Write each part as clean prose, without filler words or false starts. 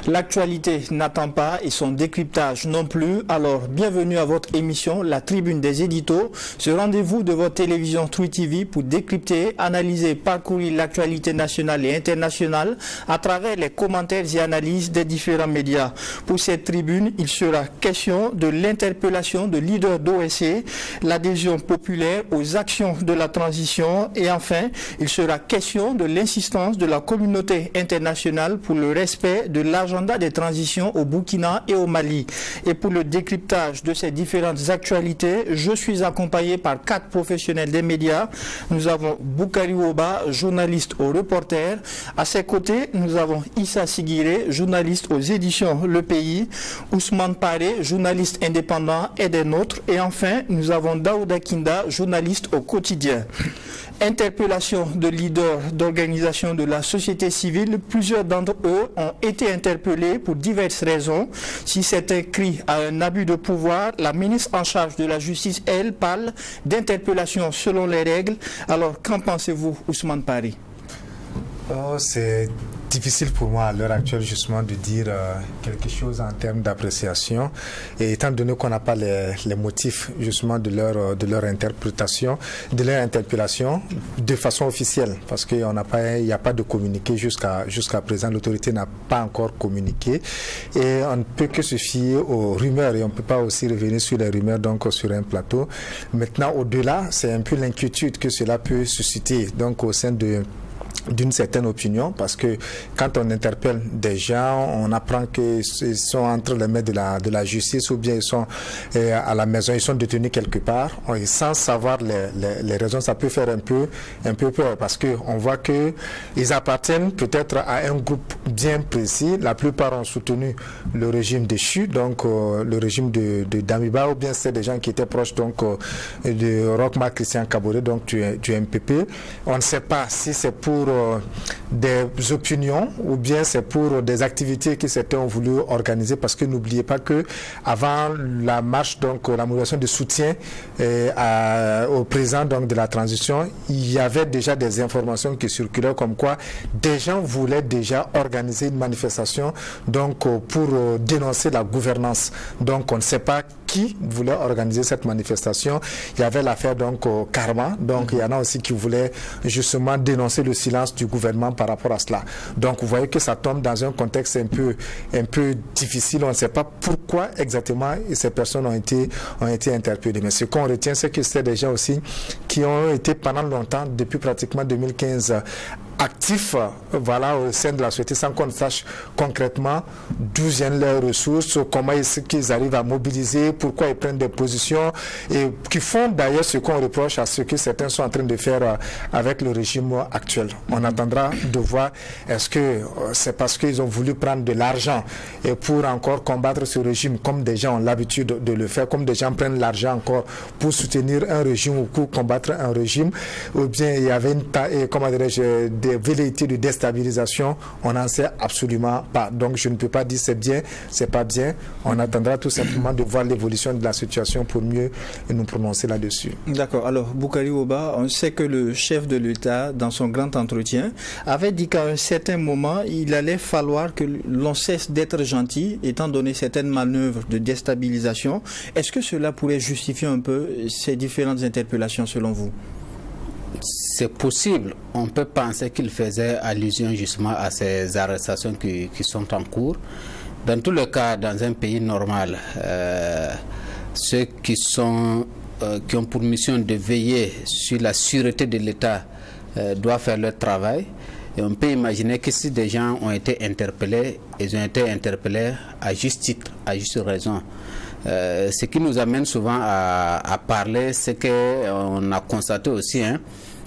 L'actualité n'attend pas et son décryptage non plus. Alors, bienvenue à votre émission La Tribune des Éditos, ce rendez-vous de votre télévision True TV pour décrypter, analyser, parcourir l'actualité nationale et internationale à travers les commentaires et analyses des différents médias. Pour cette tribune, il sera question de l'interpellation de leaders d'OSC, l'adhésion populaire aux actions de la transition et enfin, il sera question de l'insistance de la communauté internationale pour le respect de l'agenda des transitions au Burkina et au Mali. Et pour le décryptage de ces différentes actualités, je suis accompagné par 4 professionnels des médias. Nous avons Boukari Ouba, journaliste au Reporter. À ses côtés, nous avons Issa Sigiré, journaliste aux éditions Le Pays. Ousmane Paré, journaliste indépendant et des nôtres. Et enfin, nous avons Daouda Kinda, journaliste au Quotidien. Interpellation de leaders d'organisations de la société civile. Plusieurs d'entre eux ont été interpellés pour diverses raisons. Si certains crient à un abus de pouvoir, la ministre en charge de la justice, elle, parle d'interpellation selon les règles. Alors, qu'en pensez-vous, Ousmane Paré? C'est difficile pour moi à l'heure actuelle justement de dire quelque chose en termes d'appréciation, et étant donné qu'on n'a pas les motifs justement de leur interprétation, de leur interpellation de façon officielle, parce qu'il n'y a pas de communiqué jusqu'à présent, l'autorité n'a pas encore communiqué et on ne peut que se fier aux rumeurs et on ne peut pas aussi revenir sur les rumeurs donc sur un plateau. Maintenant, au-delà, c'est un peu l'inquiétude que cela peut susciter donc au sein d'une certaine opinion, parce que quand on interpelle des gens, on apprend qu'ils sont entre les mains de la justice ou bien ils sont à la maison, ils sont détenus quelque part, et sans savoir les raisons, ça peut faire un peu peur, parce qu'on voit qu'ils appartiennent peut-être à un groupe bien précis. La plupart ont soutenu le régime déchu, donc le régime de Damiba, ou bien c'est des gens qui étaient proches donc de Roch-Marc Christian Kaboré, donc du MPP. On ne sait pas si c'est pour des opinions ou bien c'est pour des activités que certains ont voulu organiser, parce que n'oubliez pas que avant la marche, donc la mobilisation de soutien au président donc de la transition, il y avait déjà des informations qui circulaient comme quoi des gens voulaient déjà organiser une manifestation donc pour dénoncer la gouvernance. Donc on ne sait pas qui voulait organiser cette manifestation. Il y avait l'affaire donc Karma, donc il y en a aussi qui voulaient justement dénoncer le silence du gouvernement par rapport à cela. Donc vous voyez que ça tombe dans un contexte un peu difficile. On ne sait pas pourquoi exactement ces personnes ont été interpellées. Mais ce qu'on retient, c'est que c'est des gens aussi qui ont été pendant longtemps, depuis pratiquement 2015, actifs au sein de la société, sans qu'on sache concrètement d'où viennent leurs ressources, comment est-ce qu'ils arrivent à mobiliser, pourquoi ils prennent des positions, et qui font d'ailleurs ce qu'on reproche à ce que certains sont en train de faire avec le régime actuel. On attendra de voir, est-ce que c'est parce qu'ils ont voulu prendre de l'argent et pour encore combattre ce régime, comme des gens ont l'habitude de le faire, comme des gens prennent l'argent encore pour soutenir un régime ou pour combattre un régime, ou bien il y avait des velléités de déstabilisation. On n'en sait absolument pas. Donc je ne peux pas dire c'est bien, c'est pas bien. On attendra tout simplement de voir l'évolution de la situation pour mieux nous prononcer là-dessus. D'accord. Alors Boukari Ouba, on sait que le chef de l'État, dans son grand entretien, avait dit qu'à un certain moment, il allait falloir que l'on cesse d'être gentil, étant donné certaines manœuvres de déstabilisation. Est-ce que cela pourrait justifier un peu ces différentes interpellations selon vous? C'est possible. On peut penser qu'il faisait allusion justement à ces arrestations qui sont en cours. Dans tous les cas, dans un pays normal, ceux qui ont pour mission de veiller sur la sûreté de l'État doivent faire leur travail. Et on peut imaginer que si des gens ont été interpellés, ils ont été interpellés à juste titre, à juste raison. Ce qui nous amène souvent à parler, c'est qu'on a constaté aussi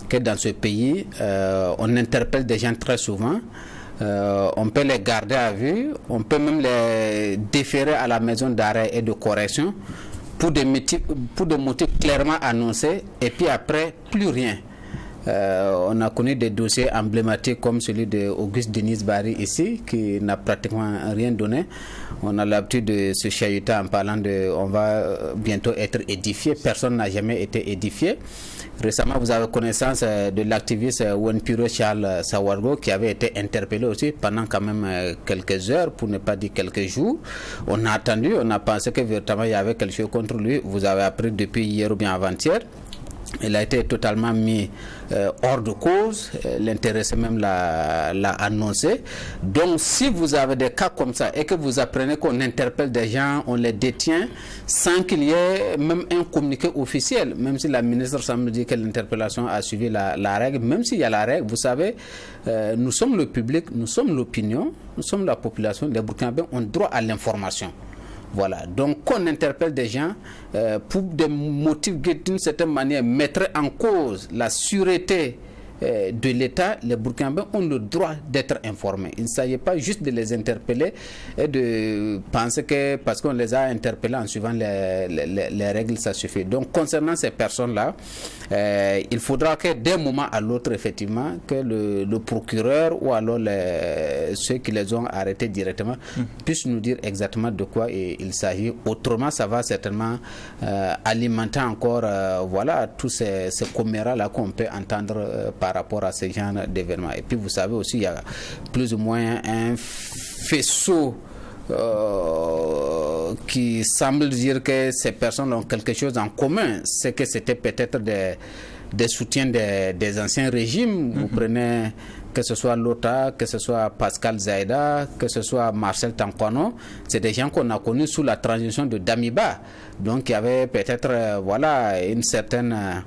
que dans ce pays, on interpelle des gens très souvent. On peut les garder à vue, on peut même les déférer à la maison d'arrêt et de correction pour des motifs clairement annoncés, et puis après, plus rien. On a connu des dossiers emblématiques comme celui d'Auguste Denis Barry ici, qui n'a pratiquement rien donné. On a l'habitude de se chahuter en parlant de on va bientôt être édifié. Personne n'a jamais été édifié. Récemment, vous avez connaissance de l'activiste Wenpiro Charles Sawargo qui avait été interpellé aussi pendant quand même quelques heures, pour ne pas dire quelques jours. On a attendu, on a pensé que véritablement il y avait quelque chose contre lui. Vous avez appris depuis hier ou bien avant-hier. Il a été totalement mis hors de cause, l'intéressé même l'a annoncé. Donc si vous avez des cas comme ça et que vous apprenez qu'on interpelle des gens, on les détient sans qu'il y ait même un communiqué officiel, même si la ministre semble dire que l'interpellation a suivi la règle, même s'il y a la règle, vous savez, nous sommes le public, nous sommes l'opinion, nous sommes la population, les Burkinabés ont droit à l'information. Voilà, donc qu'on interpelle des gens pour des motifs qui d'une certaine manière mettraient en cause la sûreté de l'État, les Burkinabés ont le droit d'être informés. Il ne s'agit pas juste de les interpeller et de penser que parce qu'on les a interpellés en suivant les règles, ça suffit. Donc concernant ces personnes-là, il faudra que d'un moment à l'autre, effectivement, que le procureur ou alors ceux qui les ont arrêtés directement puissent nous dire exactement de quoi il s'agit. Autrement, ça va certainement alimenter encore voilà, tous ces comméras-là qu'on peut entendre par rapport à ce genre d'événements. Et puis vous savez aussi, il y a plus ou moins un faisceau qui semble dire que ces personnes ont quelque chose en commun. C'est que c'était peut-être des soutiens des anciens régimes. Vous prenez que ce soit Lota, que ce soit Pascal Zaïda, que ce soit Marcel Tankwano, c'est des gens qu'on a connus sous la transition de Damiba. Donc il y avait peut-être voilà, une certaine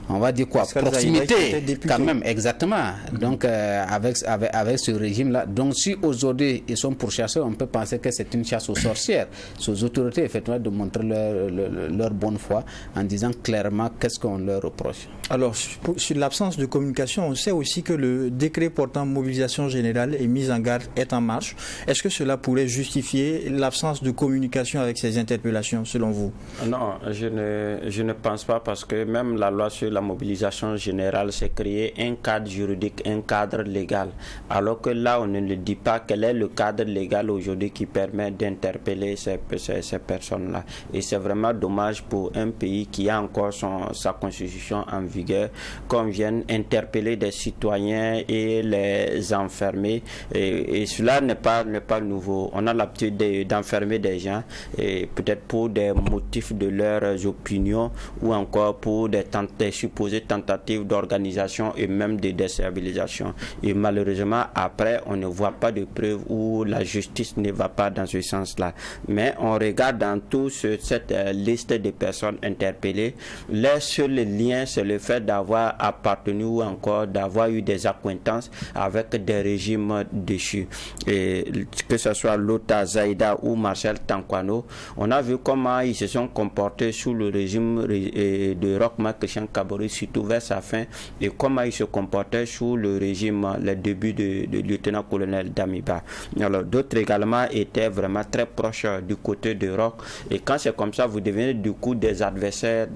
on va dire quoi, Pascal proximité quand même, exactement. Donc avec ce régime-là, donc si aujourd'hui ils sont pourchassés, on peut penser que c'est une chasse aux sorcières. C'est aux autorités effectivement de montrer leur bonne foi en disant clairement qu'est-ce qu'on leur reproche. Alors sur l'absence de communication, on sait aussi que le décret portant mobilisation générale et mise en garde est en marche. Est-ce que cela pourrait justifier l'absence de communication avec ces interpellations selon vous? Non, je ne pense pas, parce que même la loi sur la mobilisation générale, c'est créer un cadre juridique, un cadre légal. Alors que là, on ne le dit pas quel est le cadre légal aujourd'hui qui permet d'interpeller ces personnes-là. Et c'est vraiment dommage pour un pays qui a encore sa constitution en vigueur, qu'on vienne interpeller des citoyens et les enfermer. Et cela n'est pas nouveau. On a l'habitude d'enfermer des gens, et peut-être pour des motifs de leurs opinions ou encore pour des supposées tentatives d'organisation et même de déstabilisation. Et malheureusement, après, on ne voit pas de preuves où la justice ne va pas dans ce sens-là. Mais on regarde dans toute cette liste de personnes interpellées, les seuls liens, c'est le fait d'avoir appartenu ou encore d'avoir eu des acquaintances avec des régimes déchus. Et que ce soit Lota Zaïda ou Marcel Tankwano, on a vu comment ils se sont comportés sous le régime de Roch Marc Christian Kaboré, surtout vers sa fin, et comment ils se comportaient sous le régime, les débuts de lieutenant-colonel Damiba. Alors d'autres également étaient vraiment très proches du côté de Roch, et quand c'est comme ça, vous devenez du coup des adversaires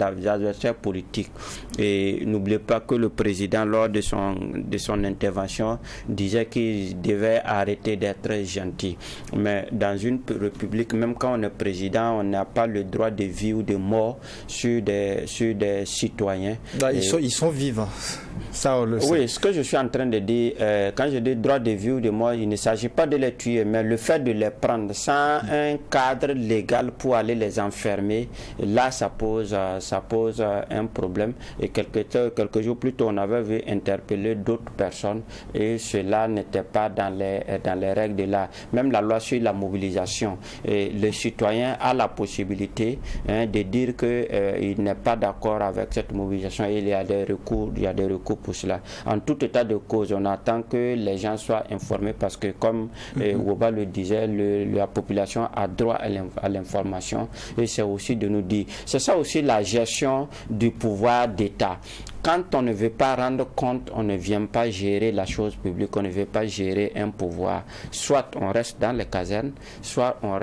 politiques. Et n'oubliez pas que le président, lors de son intervention, disait qu'il devait arrêter d'être gentil. Mais dans une république, même quand on est président, on n'a pas le droit de vie ou de mort sur des citoyens. Là, ils sont vivants. Ça, on le sait. Oui, ce que je suis en train de dire, quand je dis droit de vie ou de mort, il ne s'agit pas de les tuer, mais le fait de les prendre sans un cadre légal pour aller les enfermer, là, ça pose un problème. Et quelques jours plus tôt, on avait vu interpeller d'autres personnes, et cela n'était pas dans les règles de l'art. Même la loi sur la mobilisation, et le citoyen a la possibilité de dire qu'il n'est pas d'accord avec cette mobilisation, et il y a des recours pour cela. En tout état de cause, on attend que les gens soient informés, parce que comme Woba le disait, la population a droit à l'information, et c'est aussi de nous dire. C'est ça aussi la gestion du pouvoir d'État. quand on ne veut pas rendre compte, on ne vient pas gérer la chose publique, on ne veut pas gérer un pouvoir. Soit on reste dans les casernes, soit on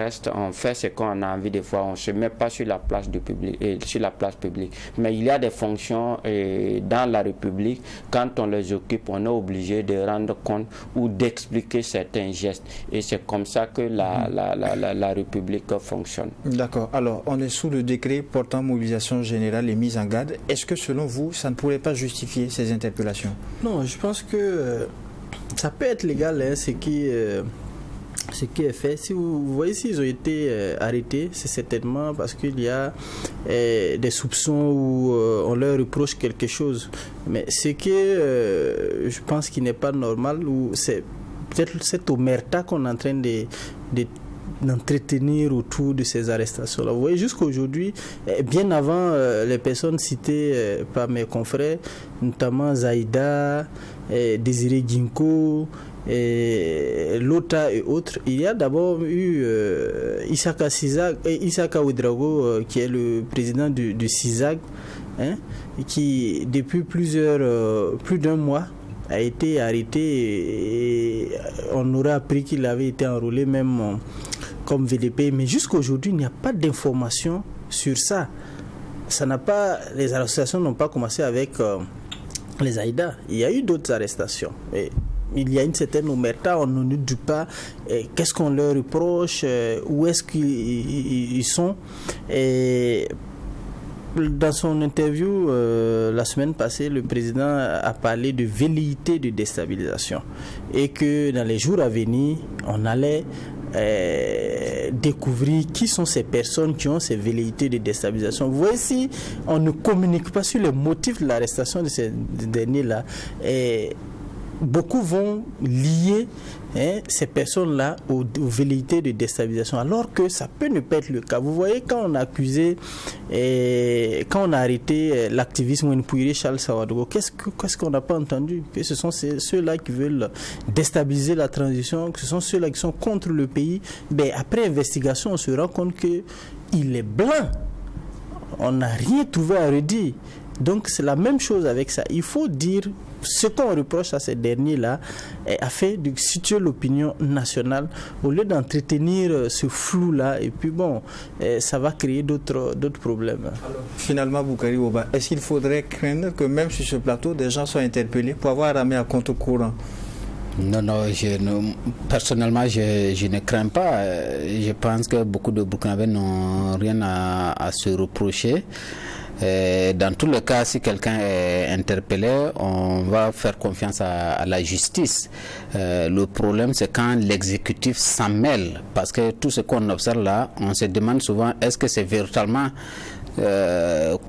fait ce qu'on a envie de voir, on ne se met pas sur la place du public, sur la place publique. Mais il y a des fonctions dans la République, quand on les occupe, on est obligé de rendre compte ou d'expliquer certains gestes. Et c'est comme ça que la République fonctionne. D'accord. Alors, on est sous le décret portant mobilisation générale et mise en garde. Est-ce que selon vous, ça ne pourrait pas justifier ces interpellations? Non, je pense que ça peut être légal, hein, ce qui est fait. Si vous voyez s'ils ont été arrêtés, c'est certainement parce qu'il y a des soupçons où on leur reproche quelque chose. Mais ce qui je pense qu'il n'est pas normal, ou c'est peut-être cette omerta qu'on est en train d'entretenir autour de ces arrestations-là. Vous voyez, jusqu'aujourd'hui, bien avant les personnes citées par mes confrères, notamment Zaïda, Désiré Ginko, Lota et autres, il y a d'abord eu Isaka Ouedraogo, qui est le président du CISAG, hein, qui depuis plus d'un mois a été arrêté, et on aurait appris qu'il avait été enrôlé même comme VDP, mais jusqu'aujourd'hui il n'y a pas d'information sur ça. Les arrestations n'ont pas commencé avec les Aïda. Il y a eu d'autres arrestations. Et il y a une certaine omerta, on ne dit pas qu'est-ce qu'on leur reproche, où est-ce qu'ils sont. Et dans son interview la semaine passée, le président a parlé de velléité de déstabilisation et que dans les jours à venir, on allait découvrir qui sont ces personnes qui ont ces velléités de déstabilisation. Vous voyez, si on ne communique pas sur les motifs de l'arrestation de ces derniers-là, beaucoup vont lier ces personnes-là aux velléités de déstabilisation, alors que ça peut ne pas être le cas. Vous voyez, quand on a accusé, quand on a arrêté l'activiste Mwenpouire Charles Sawadogo, qu'est-ce qu'on n'a pas entendu? Que ce sont ceux-là qui veulent déstabiliser la transition, que ce sont ceux-là qui sont contre le pays. Ben, après investigation, on se rend compte qu'il est blanc. On n'a rien trouvé à redire. Donc c'est la même chose avec ça. Il faut dire ce qu'on reproche à ces derniers-là, afin de situer l'opinion nationale, au lieu d'entretenir ce flou-là. Et puis bon, ça va créer d'autres problèmes. Alors, finalement, Boukari Oba, est-ce qu'il faudrait craindre que même sur ce plateau, des gens soient interpellés pour avoir ramé à contre-courant? Non, personnellement, je ne crains pas. Je pense que beaucoup de Burkinabés n'ont rien à se reprocher. Dans tous les cas, si quelqu'un est interpellé, on va faire confiance à la justice. Le problème, c'est quand l'exécutif s'en mêle, parce que tout ce qu'on observe là, on se demande souvent, est-ce que c'est véritablement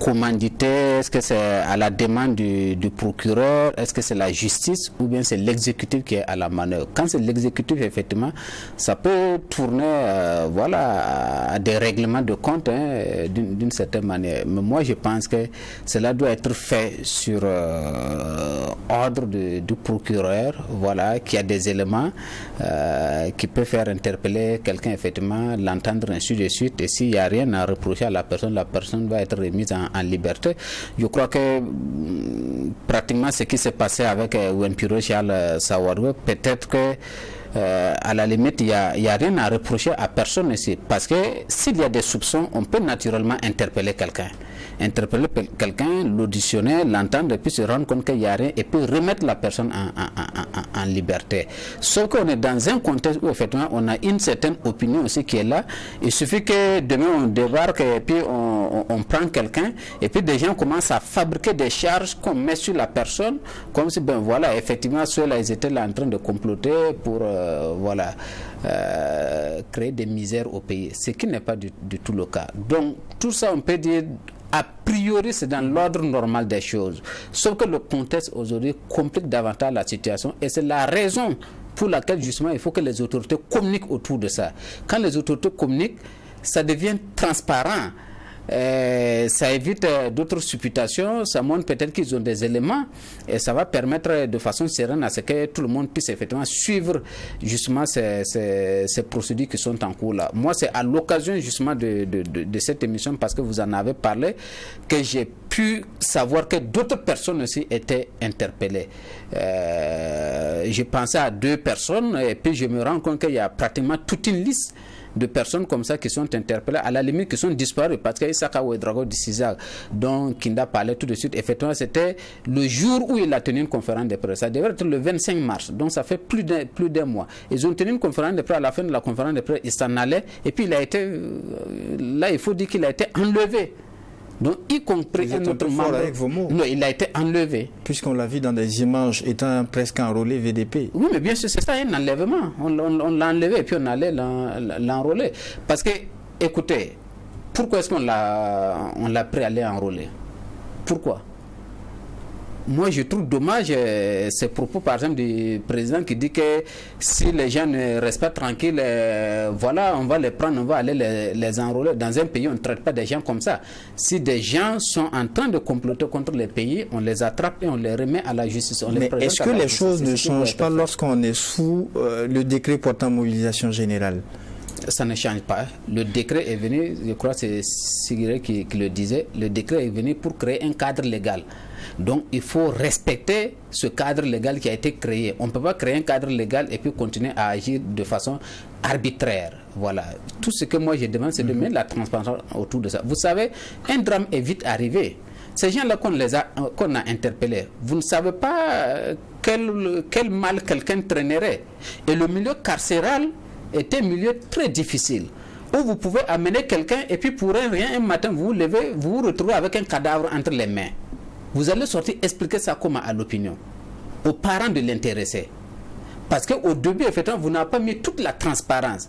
commandité, est-ce que c'est à la demande du procureur, est-ce que c'est la justice, ou bien c'est l'exécutif qui est à la manœuvre. Quand c'est l'exécutif, effectivement, ça peut tourner à des règlements de compte, d'une certaine manière. Mais moi, je pense que cela doit être fait sur ordre du procureur, qui a des éléments qui peut faire interpeller quelqu'un, effectivement, l'entendre ainsi de suite, et s'il n'y a rien à reprocher à la personne va être remise en liberté. Je crois que pratiquement ce qui s'est passé avec Mwenpouire Charles Sawadogo, peut-être que à la limite, il n'y a rien à reprocher à personne ici, parce que s'il y a des soupçons, on peut naturellement interpeller quelqu'un, l'auditionner, l'entendre, et puis se rendre compte qu'il n'y a rien, et puis remettre la personne en liberté. Sauf qu'on est dans un contexte où effectivement on a une certaine opinion aussi qui est là. Il suffit que demain on débarque et puis on prend quelqu'un, et puis des gens commencent à fabriquer des charges qu'on met sur la personne, comme si effectivement ceux-là ils étaient là en train de comploter pour créer des misères au pays, ce qui n'est pas du tout le cas. Donc tout ça, on peut dire a priori c'est dans l'ordre normal des choses, sauf que le contexte aujourd'hui complique davantage la situation, et c'est la raison pour laquelle justement il faut que les autorités communiquent autour de ça. Quand les autorités communiquent, ça devient transparent. ça évite d'autres supputations, ça montre peut-être qu'ils ont des éléments et ça va permettre de façon sereine à ce que tout le monde puisse effectivement suivre justement ces procédures qui sont en cours là. Moi, c'est à l'occasion justement de cette émission, parce que vous en avez parlé, que j'ai pu savoir que d'autres personnes aussi étaient interpellées. J'ai pensé à 2 personnes et puis je me rends compte qu'il y a pratiquement toute une liste de personnes comme ça qui sont interpellées, à la limite qui sont disparues, parce que Isaka Ouedraogo Disiza, dont Kinda parlait tout de suite, effectivement c'était le jour où il a tenu une conférence de presse, ça devait être le 25 mars, donc ça fait plus d'un mois. Ils ont tenu une conférence de presse, à la fin de la conférence de presse, il s'en allait, et puis il a été, là il faut dire qu'il a été enlevé. Donc, y compris un autre membre. Avec vos mots. Non, il a été enlevé. Puisqu'on l'a vu dans des images étant presque enrôlé VDP. Oui, mais bien sûr, c'est ça, un enlèvement. On l'a enlevé et puis on allait l'enrôler. Parce que, écoutez, pourquoi est-ce qu'on l'a pris à aller enrôler? Pourquoi? Moi, je trouve dommage ces propos, par exemple, du président qui dit que si les gens ne restent pas tranquilles, voilà, on va les prendre, on va aller les enrôler. Dans un pays, on ne traite pas des gens comme ça. Si des gens sont en train de comploter contre les pays, on les attrape et on les remet à la justice. Mais est-ce que les choses ne changent pas lorsqu'on est sous le décret portant mobilisation générale? Ça ne change pas. Le décret est venu, je crois que c'est Sigire qui le disait, le décret est venu pour créer un cadre légal. Donc il faut respecter ce cadre légal qui a été créé. On ne peut pas créer un cadre légal et puis continuer à agir de façon arbitraire. Voilà. Tout ce que moi je demande, c'est de mettre la transparence autour de ça. Vous savez, un drame est vite arrivé. Ces gens-là qu'on a interpellés, vous ne savez pas quel mal quelqu'un traînerait. Et le milieu carcéral est un milieu très difficile, où vous pouvez amener quelqu'un et puis pour rien, un matin, vous vous levez, vous vous retrouvez avec un cadavre entre les mains. Vous allez sortir expliquer ça comment à l'opinion, aux parents de l'intéressé. Parce qu'au début, effectivement, vous n'avez pas mis toute la transparence.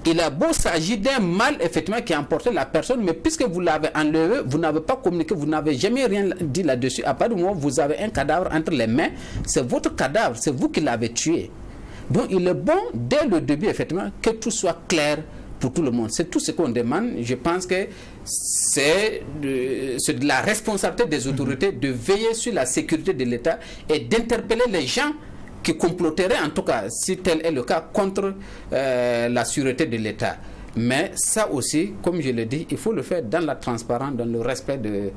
Il a beau s'agir d'un mal, effectivement, qui a emporté la personne, mais puisque vous l'avez enlevé, vous n'avez pas communiqué, vous n'avez jamais rien dit là-dessus. À partir du moment où vous avez un cadavre entre les mains, c'est votre cadavre, c'est vous qui l'avez tué. Donc il est bon, dès le début, effectivement, que tout soit clair pour tout le monde. C'est tout ce qu'on demande. Je pense que c'est de la responsabilité des autorités de veiller sur la sécurité de l'État et d'interpeller les gens qui comploteraient, en tout cas, si tel est le cas, contre la sûreté de l'État. Mais ça aussi, comme je l'ai dit, il faut le faire dans la transparence, dans le respect de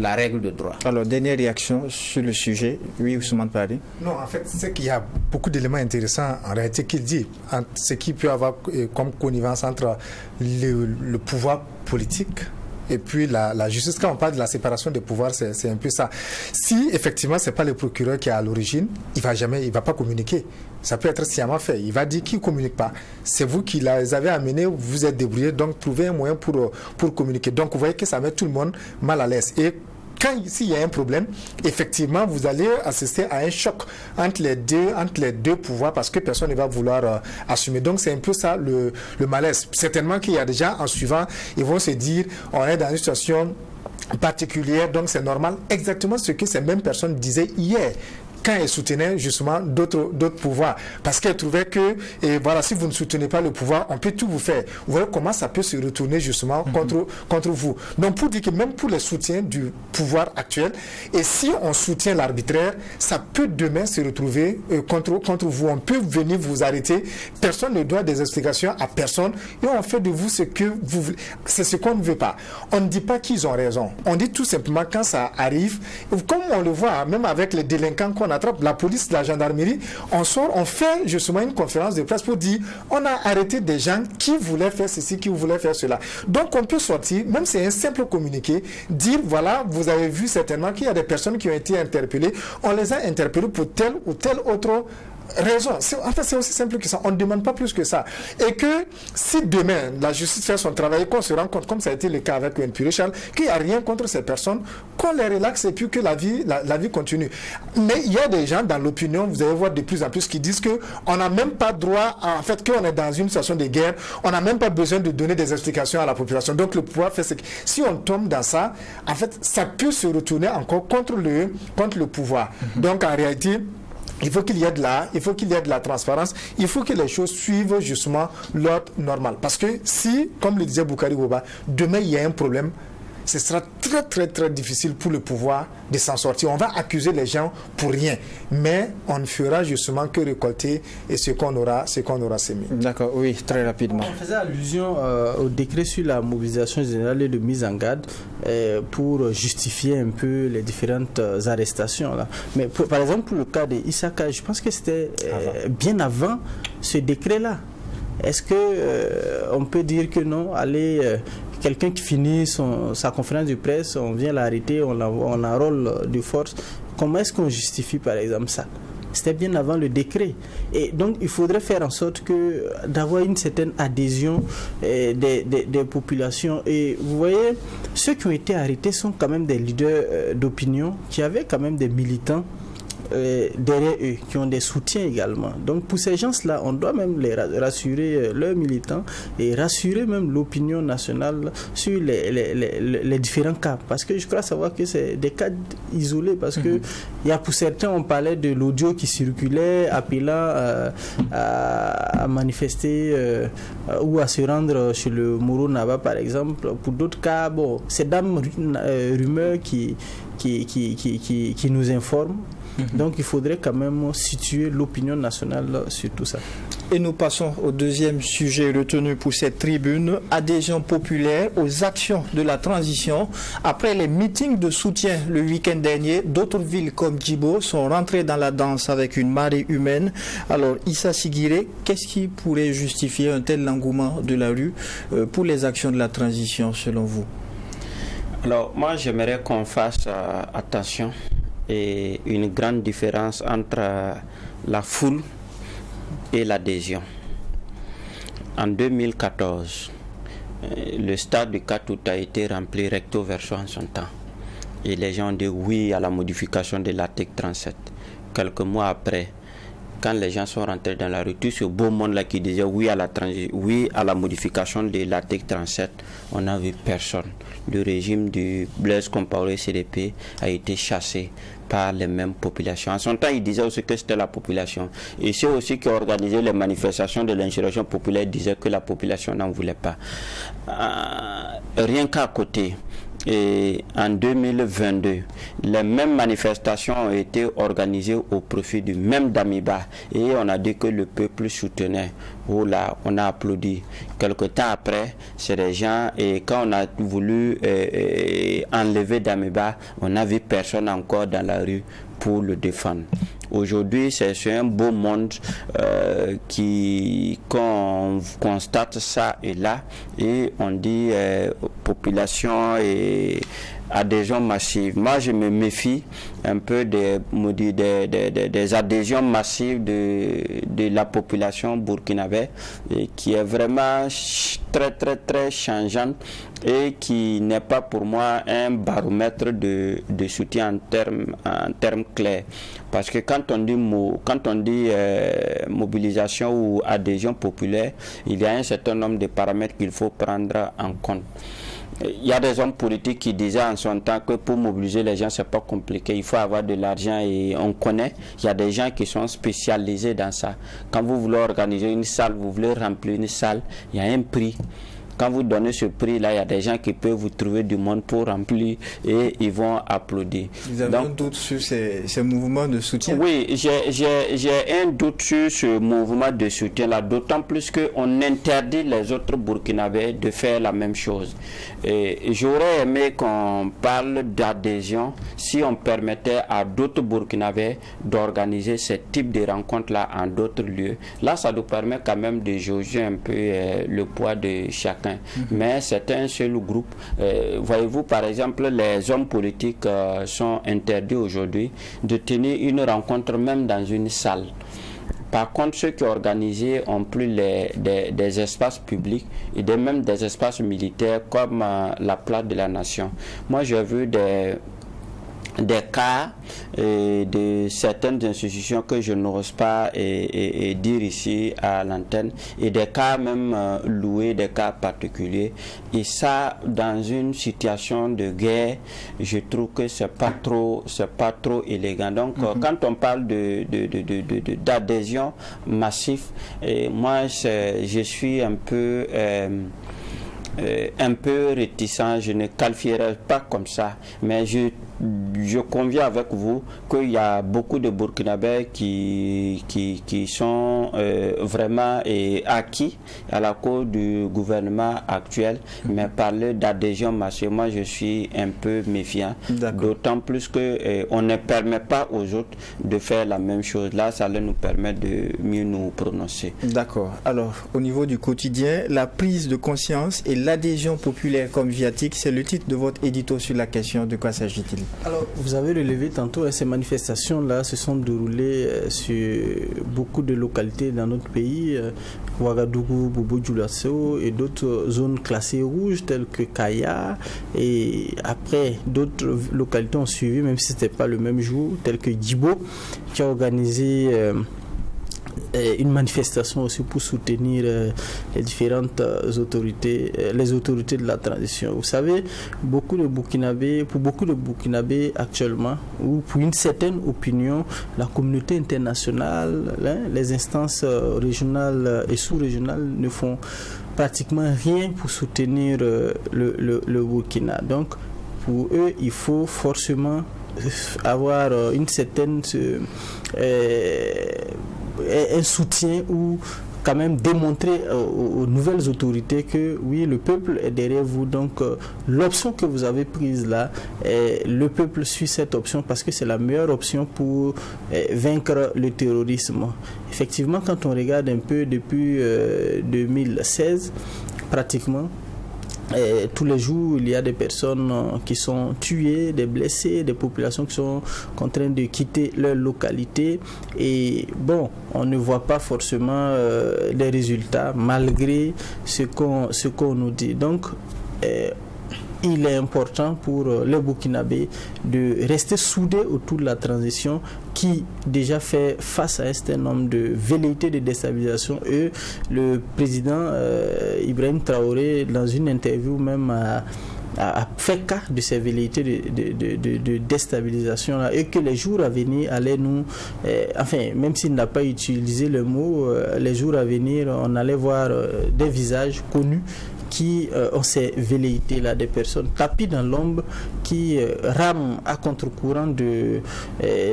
la règle de droit. Alors, dernière réaction sur le sujet. Oui, Ousmane Pari. Non, en fait, c'est qu'il y a beaucoup d'éléments intéressants en réalité qu'il dit. Ce qui peut avoir comme connivence entre le pouvoir politique et puis la justice. Quand on parle de la séparation des pouvoirs, c'est un peu ça. Si effectivement c'est pas le procureur qui est à l'origine, il va pas communiquer. Ça peut être sciemment fait. Il va dire qu'il ne communique pas. C'est vous qui les avez amenés, vous vous êtes débrouillés, donc trouvez un moyen pour communiquer. Donc vous voyez que ça met tout le monde mal à l'aise. Et s'il y a un problème, effectivement, vous allez assister à un choc entre les deux pouvoirs parce que personne ne va vouloir assumer. Donc, c'est un peu ça le malaise. Certainement qu'il y a des gens, en suivant, ils vont se dire, on est dans une situation particulière, donc c'est normal. Exactement ce que ces mêmes personnes disaient hier, quand elles soutenaient justement d'autres pouvoirs. Parce qu'elles trouvaient que, et voilà, si vous ne soutenez pas le pouvoir, on peut tout vous faire. Vous voyez comment ça peut se retourner justement contre vous. Donc pour dire que même pour les soutiens du pouvoir actuel, et si on soutient l'arbitraire, ça peut demain se retrouver contre vous. On peut venir vous arrêter. Personne ne doit des explications à personne. Et on fait de vous ce que vous voulez. C'est ce qu'on ne veut pas. On ne dit pas qu'ils ont raison. On dit tout simplement quand ça arrive, comme on le voit, même avec les délinquants qu'on attrape, la police, la gendarmerie, on sort, on fait justement une conférence de presse pour dire on a arrêté des gens qui voulaient faire ceci, qui voulaient faire cela. Donc on peut sortir, même c'est un simple communiqué, dire voilà, vous avez vu certainement qu'il y a des personnes qui ont été interpellées, on les a interpellées pour telle ou telle autre raison. En fait, c'est aussi simple que ça. On ne demande pas plus que ça. Et que si demain, la justice fait son travail, qu'on se rend compte, comme ça a été le cas avec UNP Richard, qu'il n'y a rien contre ces personnes, qu'on les relaxe et puis que la vie continue. Mais il y a des gens dans l'opinion, vous allez voir de plus en plus, qui disent qu'on n'a même pas droit, en fait, qu'on est dans une situation de guerre, on n'a même pas besoin de donner des explications à la population. Donc le pouvoir fait ce que... Si on tombe dans ça, en fait, ça peut se retourner encore contre le pouvoir. Donc en réalité, Il faut qu'il y ait de la transparence. Il faut que les choses suivent justement l'ordre normal. Parce que si, comme le disait Boukari Boba, demain il y a un problème, ce sera très très très difficile pour le pouvoir de s'en sortir. On va accuser les gens pour rien, mais on ne fera justement que récolter et ce qu'on aura sémé. D'accord, oui, très rapidement. On faisait allusion au décret sur la mobilisation générale et de mise en garde pour justifier un peu les différentes arrestations là. Mais par exemple pour le cas de Issaka, je pense que c'était bien avant ce décret-là. Est-ce que on peut dire que non, quelqu'un qui finit sa conférence de presse, on vient l'arrêter, on enrôle de force. Comment est-ce qu'on justifie par exemple ça? C'était bien avant le décret. Et donc il faudrait faire en sorte d'avoir une certaine adhésion des populations. Et vous voyez, ceux qui ont été arrêtés sont quand même des leaders d'opinion qui avaient quand même des militants derrière eux, qui ont des soutiens également. Donc pour ces gens-là, on doit même les rassurer leurs militants et rassurer même l'opinion nationale sur les différents cas. Parce que je crois savoir que c'est des cas isolés, parce que il y a pour certains, on parlait de l'audio qui circulait appelant à manifester ou à se rendre chez le Moro Naba par exemple. Pour d'autres cas, bon, c'est d'âmes rumeurs qui nous informent. Donc il faudrait quand même situer l'opinion nationale sur tout ça. Et nous passons au deuxième sujet retenu pour cette tribune, adhésion populaire aux actions de la transition. Après les meetings de soutien le week-end dernier, d'autres villes comme Djibo sont rentrées dans la danse avec une marée humaine. Alors Issa Sigiré, qu'est-ce qui pourrait justifier un tel engouement de la rue pour les actions de la transition selon vous? Alors moi j'aimerais qu'on fasse attention et une grande différence entre la foule et l'adhésion. En 2014, le stade de Katout a été rempli recto verso en son temps. Et les gens ont dit oui à la modification de l'article 37. Quelques mois après, quand les gens sont rentrés dans la rue, tout ce beau monde-là qui disait oui à la modification de l'article 37, on n'a vu personne. Le régime du Blaise Compaoré CDP a été chassé par les mêmes populations. En son temps, il disait aussi que c'était la population. Et ceux aussi qui organisaient les manifestations de l'insurrection populaire disaient que la population n'en voulait pas. Rien qu'à côté, et en 2022, les mêmes manifestations ont été organisées au profit du même Damiba et on a dit que le peuple soutenait. Oh là, on a applaudi. Quelque temps après, c'est des gens, et quand on a voulu enlever Damiba, on n'a vu personne encore dans la rue pour le défendre. Aujourd'hui, c'est un beau monde qu'on constate ça et là, et on dit population et adhésion massive. Moi, je me méfie un peu des adhésions massives de la population burkinabé, et qui est vraiment très très très changeante et qui n'est pas pour moi un baromètre de soutien en termes clairs. Parce que quand on dit mobilisation ou adhésion populaire, il y a un certain nombre de paramètres qu'il faut prendre en compte. Il y a des hommes politiques qui disaient en son temps que pour mobiliser les gens, c'est pas compliqué, il faut avoir de l'argent, et on connaît, il y a des gens qui sont spécialisés dans ça. Quand vous voulez organiser une salle, vous voulez remplir une salle, il y a un prix. Quand vous donnez ce prix-là, il y a des gens qui peuvent vous trouver du monde pour remplir et ils vont applaudir. Vous avez un doute sur ces mouvements de soutien? Oui, j'ai un doute sur ce mouvement de soutien-là, d'autant plus qu'on interdit les autres Burkinabés de faire la même chose. J'aurais aimé qu'on parle d'adhésion si on permettait à d'autres Burkinabés d'organiser ce type de rencontres-là en d'autres lieux. Là, ça nous permet quand même de jauger un peu le poids de chacun. Mais c'est un seul groupe. Voyez-vous, par exemple, les hommes politiques sont interdits aujourd'hui de tenir une rencontre même dans une salle. Par contre, ceux qui organisent ont plus des espaces publics et même des espaces militaires comme la place de la Nation. Moi, j'ai vu des cas de certaines institutions que je n'ose pas dire ici à l'antenne, et des cas même loués, des cas particuliers. Et ça, dans une situation de guerre, je trouve que c'est pas trop élégant. Donc, quand on parle d'adhésion massive, moi, je suis un peu réticent, je ne qualifierais pas comme ça, mais je conviens avec vous qu'il y a beaucoup de Burkinabés qui sont vraiment acquis à la cause du gouvernement actuel, mais parler d'adhésion massive, moi je suis un peu méfiant, d'autant plus que on ne permet pas aux autres de faire la même chose. Là, ça nous permet de mieux nous prononcer. D'accord. Alors, au niveau du quotidien, la prise de conscience et l'adhésion populaire comme viatique, c'est le titre de votre édito sur la question. De quoi s'agit-il? Alors, vous avez relevé tantôt, ces manifestations-là se sont déroulées sur beaucoup de localités dans notre pays, Ouagadougou, Bobo-Dioulasso et d'autres zones classées rouges telles que Kaya. Et après, d'autres localités ont suivi, même si ce n'était pas le même jour, telles que Djibo, qui a organisé une manifestation aussi pour soutenir les différentes autorités, les autorités de la transition. Vous savez, pour beaucoup de Burkinabés actuellement, ou pour une certaine opinion, la communauté internationale, les instances régionales et sous-régionales ne font pratiquement rien pour soutenir le Burkina. Donc, pour eux, il faut forcément avoir une certaine un soutien ou quand même démontrer aux nouvelles autorités que oui, le peuple est derrière vous. Donc l'option que vous avez prise là, le peuple suit cette option parce que c'est la meilleure option pour vaincre le terrorisme. Effectivement, quand on regarde un peu depuis 2016, pratiquement, tous les jours, il y a des personnes qui sont tuées, des blessés, des populations qui sont contraintes de quitter leur localité. Et bon, on ne voit pas forcément les résultats malgré ce qu'on nous dit. Donc, il est important pour les Burkinabés de rester soudés autour de la transition qui déjà fait face à un certain nombre de velléités de déstabilisation. Et le président Ibrahim Traoré, dans une interview même, a fait cas de ces velléités de déstabilisation là, et que les jours à venir allaient nous enfin, même s'il n'a pas utilisé le mot, les jours à venir on allait voir des visages connus qui ont ces velléités-là, des personnes tapies dans l'ombre qui rament à contre-courant de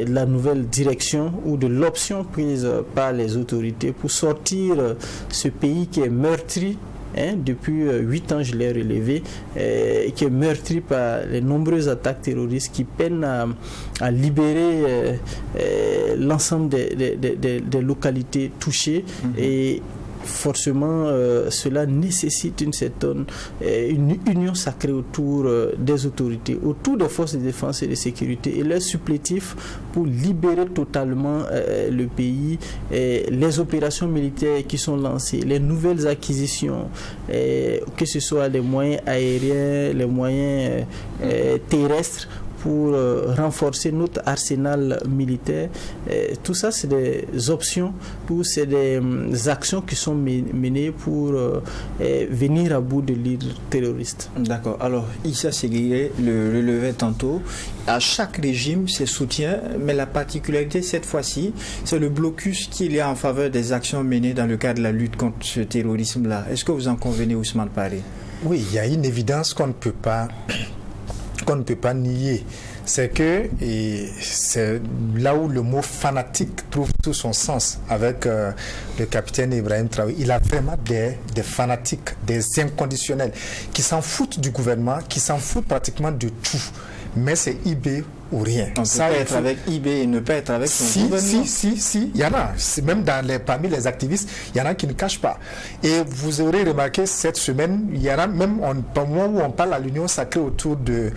la nouvelle direction ou de l'option prise par les autorités pour sortir ce pays qui est meurtri. Depuis 8 ans, je l'ai relevé, qui est meurtri par les nombreuses attaques terroristes qui peinent à libérer l'ensemble des localités touchées. Et forcément, cela nécessite une union sacrée autour des autorités, autour des forces de défense et de sécurité et leurs supplétifs pour libérer totalement le pays, les opérations militaires qui sont lancées, les nouvelles acquisitions, que ce soit les moyens aériens, les moyens terrestres, pour renforcer notre arsenal militaire. Tout ça, c'est des options, c'est des actions qui sont menées pour venir à bout de l'île terroriste. D'accord. Alors, Issa Séguiré le relevait tantôt. À chaque régime, ses soutiens, mais la particularité cette fois-ci, c'est le blocus qu'il y a en faveur des actions menées dans le cadre de la lutte contre ce terrorisme-là. Est-ce que vous en convenez, Ousmane Paré? Oui, il y a une évidence qu'on ne peut pas nier, c'est que c'est là où le mot fanatique trouve tout son sens avec le capitaine Ibrahim Traoré. Il a vraiment des fanatiques, des inconditionnels qui s'en foutent du gouvernement, qui s'en foutent pratiquement de tout. Mais c'est IB ou rien. On ça peut être avec IB et ne pas être avec son gouvernement. Si, il y en a. Même parmi les activistes, il y en a qui ne cachent pas. Et vous aurez remarqué cette semaine, il y en a même au moment où on parle à l'union sacrée autour de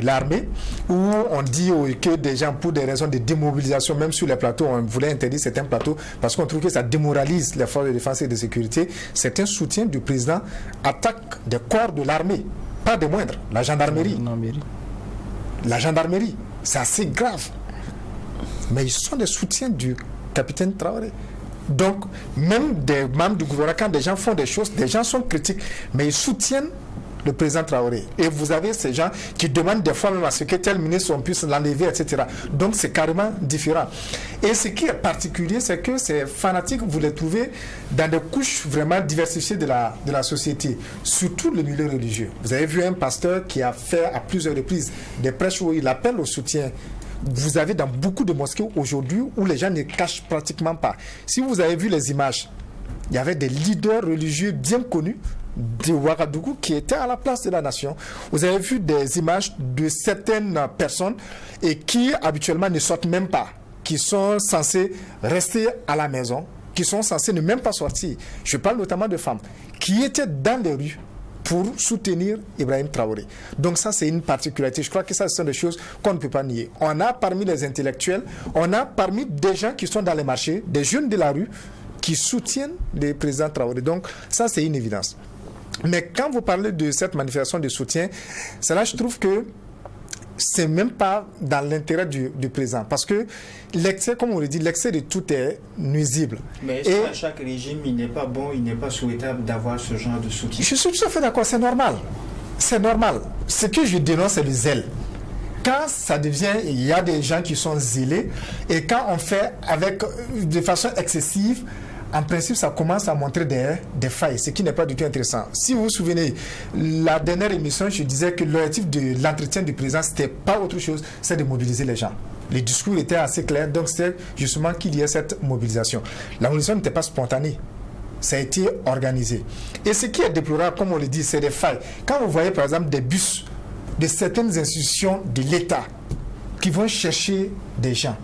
l'armée, où on dit que des gens, pour des raisons de démobilisation, même sur les plateaux, on voulait interdire certains plateaux parce qu'on trouve que ça démoralise les forces de défense et de sécurité. Certains soutiens du président attaquent des corps de l'armée, pas des moindres, la gendarmerie. La gendarmerie. C'est assez grave. Mais ils sont des soutiens du capitaine Traoré. Donc, même des membres du gouvernement, quand des gens font des choses, des gens sont critiques, mais ils soutiennent le président Traoré. Et vous avez ces gens qui demandent des fois même à ce que tel ministre on puisse l'enlever, etc. Donc, c'est carrément différent. Et ce qui est particulier, c'est que ces fanatiques, vous les trouvez dans des couches vraiment diversifiées de la société, surtout le milieu religieux. Vous avez vu un pasteur qui a fait à plusieurs reprises des prêches où il appelle au soutien. Vous avez dans beaucoup de mosquées aujourd'hui où les gens ne cachent pratiquement pas. Si vous avez vu les images, il y avait des leaders religieux bien connus de Ouagadougou qui étaient à la place de la nation. Vous avez vu des images de certaines personnes et qui habituellement ne sortent même pas, qui sont censés rester à la maison, qui sont censés ne même pas sortir. Je parle notamment de femmes qui étaient dans les rues pour soutenir Ibrahim Traoré. Donc ça, c'est une particularité. Je crois que ça, ce sont des choses qu'on ne peut pas nier. On a parmi les intellectuels, on a parmi des gens qui sont dans les marchés, des jeunes de la rue, qui soutiennent le président Traoré. Donc ça, c'est une évidence. Mais quand vous parlez de cette manifestation de soutien, cela, je trouve que c'est même pas dans l'intérêt du président. Parce que l'excès, comme on le dit, l'excès de tout est nuisible. Mais est-ce qu'à chaque régime, il n'est pas bon, il n'est pas souhaitable d'avoir ce genre de soutien? Je suis tout à fait d'accord, c'est normal. C'est normal. Ce que je dénonce, c'est le zèle. Quand ça devient, il y a des gens qui sont zélés, et quand on fait de façon excessive, en principe, ça commence à montrer des failles, ce qui n'est pas du tout intéressant. Si vous vous souvenez, la dernière émission, je disais que l'objectif de l'entretien du président, ce n'était pas autre chose, c'est de mobiliser les gens. Les discours étaient assez clairs, donc c'est justement qu'il y ait cette mobilisation. La mobilisation n'était pas spontanée. Ça a été organisé. Et ce qui est déplorable, comme on le dit, c'est des failles. Quand vous voyez, par exemple, des bus de certaines institutions de l'État qui vont chercher des gens,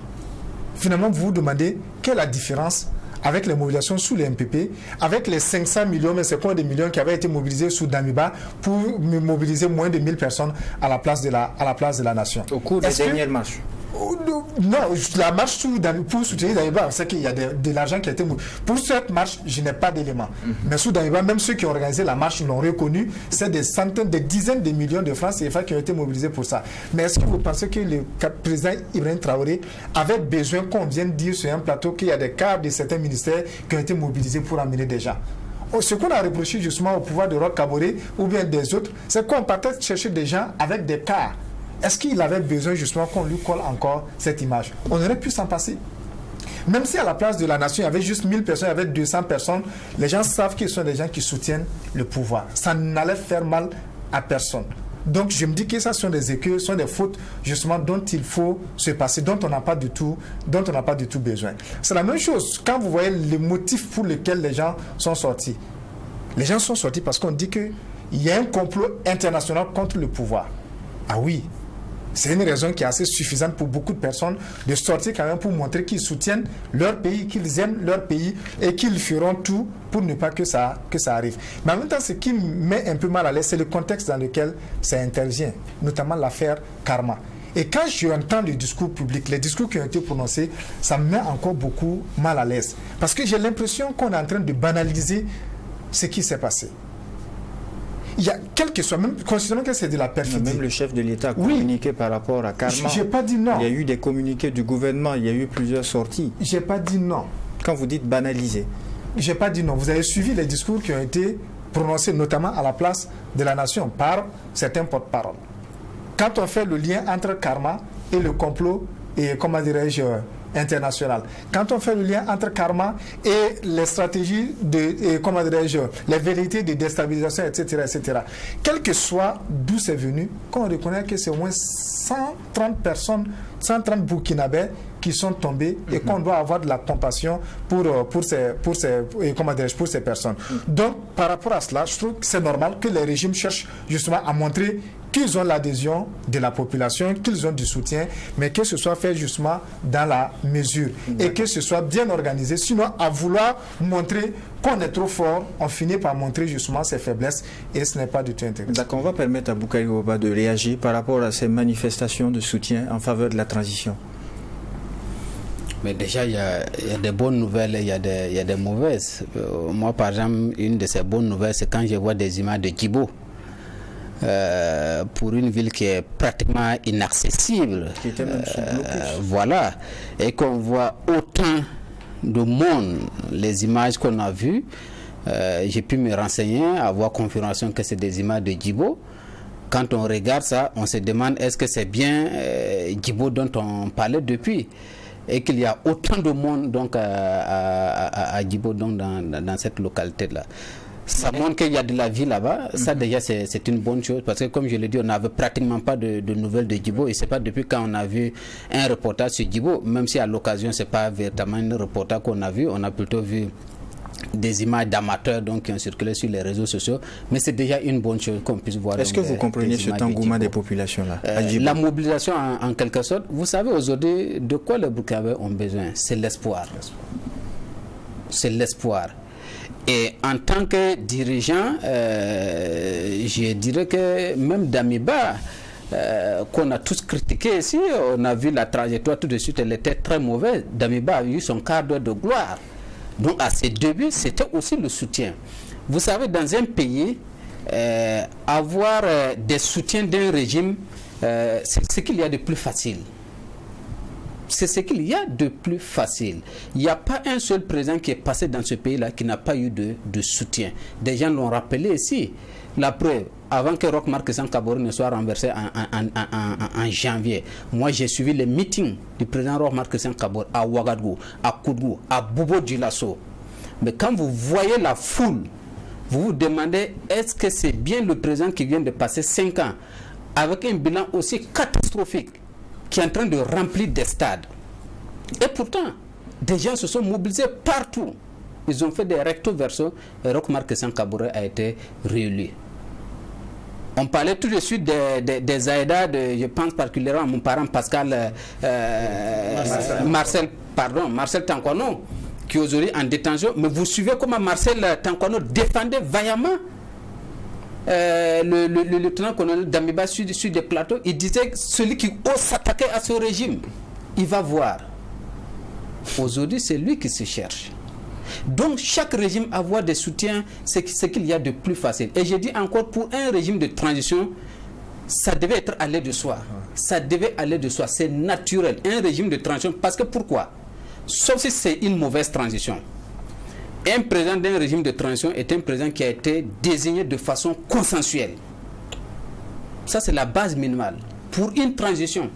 finalement, vous vous demandez quelle est la différence avec les mobilisations sous les MPP, avec les 500 millions, mais c'est combien de millions qui avaient été mobilisés sous Damiba pour mobiliser moins de 1000 personnes à la place de la nation. Au cours des dernières marches. Non, la marche pour soutenir Damiba, c'est qu'il y a de l'argent qui a été mobilisé. Pour cette marche, je n'ai pas d'éléments. Mais sous Damiba, même ceux qui ont organisé la marche l'ont reconnu, c'est des centaines, des dizaines de millions de francs CFA qui ont été mobilisés pour ça. Mais est-ce que vous pensez que le président Ibrahim Traoré avait besoin qu'on vienne dire sur un plateau qu'il y a des cadres de certains ministères qui ont été mobilisés pour amener des gens? Ce qu'on a reproché justement au pouvoir de Roch Kaboré ou bien des autres, c'est qu'on partait chercher des gens avec des cas. Est-ce qu'il avait besoin justement qu'on lui colle encore cette image? On aurait pu s'en passer. Même si à la place de la nation, il y avait juste 1000 personnes, il y avait 200 personnes, les gens savent qu'ils sont des gens qui soutiennent le pouvoir. Ça n'allait faire mal à personne. Donc je me dis que ça sont des écueils, sont des fautes justement dont il faut se passer, dont on n'a pas du tout besoin. C'est la même chose quand vous voyez les motifs pour lesquels les gens sont sortis. Les gens sont sortis parce qu'on dit qu'il y a un complot international contre le pouvoir. Ah oui, c'est une raison qui est assez suffisante pour beaucoup de personnes de sortir quand même pour montrer qu'ils soutiennent leur pays, qu'ils aiment leur pays et qu'ils feront tout pour ne pas que ça arrive. Mais en même temps, ce qui me met un peu mal à l'aise, c'est le contexte dans lequel ça intervient, notamment l'affaire Karma. Et quand j'entends le discours public, les discours qui ont été prononcés, ça me met encore beaucoup mal à l'aise. Parce que j'ai l'impression qu'on est en train de banaliser ce qui s'est passé. Il y a quel que soit, même considérant que c'est de la perfidie. Même le chef de l'État a communiqué par rapport à Karma. Je n'ai pas dit non. Il y a eu des communiqués du gouvernement, il y a eu plusieurs sorties. Je n'ai pas dit non. Quand vous dites banaliser. Je n'ai pas dit non. Vous avez suivi les discours qui ont été prononcés, notamment à la place de la nation, par certains porte-parole. Quand on fait le lien entre Karma et le complot, et comment dirais-je, international. Quand on fait le lien entre Karma et les stratégies comment dirais-je, les velléités de déstabilisation, etc., etc., quel que soit d'où c'est venu, qu'on reconnaît que c'est au moins 130 personnes, 130 Burkinabés qui sont tombés et qu'on doit avoir de la compassion pour ces personnes. Donc, par rapport à cela, je trouve que c'est normal que les régimes cherchent justement à montrer qu'ils ont l'adhésion de la population, qu'ils ont du soutien, mais que ce soit fait justement dans la mesure et que ce soit bien organisé. Sinon, à vouloir montrer qu'on est trop fort, on finit par montrer justement ses faiblesses et ce n'est pas du tout intéressant. D'accord, on va permettre à Boukari Boba de réagir par rapport à ces manifestations de soutien en faveur de la transition. Mais déjà, il y a des bonnes nouvelles et il y a des mauvaises. Moi, par exemple, une de ces bonnes nouvelles, c'est quand je vois des images de Djibo pour une ville qui est pratiquement inaccessible. Qui était même sous blocus. Voilà. Et qu'on voit autant de monde, les images qu'on a vues, j'ai pu me renseigner, avoir confirmation que c'est des images de Djibo. Quand on regarde ça, on se demande est-ce que c'est bien Djibo dont on parlait depuis, et qu'il y a autant de monde donc à Djibo donc dans cette localité-là. Ça montre qu'il y a de la vie là-bas. Ça déjà c'est une bonne chose, parce que comme je l'ai dit, on n'avait pratiquement pas de nouvelles de Djibo, et c'est pas depuis quand on a vu un reportage sur Djibo, même si à l'occasion c'est pas véritablement un reportage qu'on a vu, on a plutôt vu des images d'amateurs donc qui ont circulé sur les réseaux sociaux, mais c'est déjà une bonne chose qu'on puisse voir. Est-ce que vous comprenez cet engouement des populations là la mobilisation en quelque sorte, vous savez aujourd'hui de quoi les Burkinabés ont besoin, c'est l'espoir. C'est l'espoir. Et en tant que dirigeant, je dirais que même Damiba, qu'on a tous critiqué ici, on a vu la trajectoire tout de suite, elle était très mauvaise. Damiba a eu son quart d'heure de gloire. Donc à ses débuts, c'était aussi le soutien. Vous savez, dans un pays, avoir des soutiens d'un régime, c'est ce qu'il y a de plus facile. C'est ce qu'il y a de plus facile. Il n'y a pas un seul président qui est passé dans ce pays-là qui n'a pas eu de soutien. Des gens l'ont rappelé ici. La preuve, avant que Roch Marc Christian Kaboré ne soit renversé en janvier, moi j'ai suivi les meetings du président Roch Marc Christian Kaboré à Ouagadougou, à Koudou, à Bobo Dioulasso. Mais quand vous voyez la foule, vous vous demandez est-ce que c'est bien le président qui vient de passer 5 ans avec un bilan aussi catastrophique, qui est en train de remplir des stades. Et pourtant, des gens se sont mobilisés partout. Ils ont fait des recto verso et Roch Marc Christian Kaboré a été réélu. On parlait tout de suite des Aïda, je pense particulièrement à mon parent Pascal Marcel Tankwano, qui est aujourd'hui en détention. Mais vous suivez comment Marcel Tankwano défendait vaillamment le lieutenant-colonel Damiba sur des plateaux. Il disait que celui qui ose s'attaquer à ce régime, il va voir. Aujourd'hui, c'est lui qui se cherche. Donc, chaque régime avoir des soutiens, c'est ce qu'il y a de plus facile. Et je dis encore, pour un régime de transition, ça devait être aller de soi. Ça devait aller de soi. C'est naturel. Un régime de transition, parce que pourquoi? Sauf si c'est une mauvaise transition. Un président d'un régime de transition est un président qui a été désigné de façon consensuelle. Ça, c'est la base minimale. Pour une transition,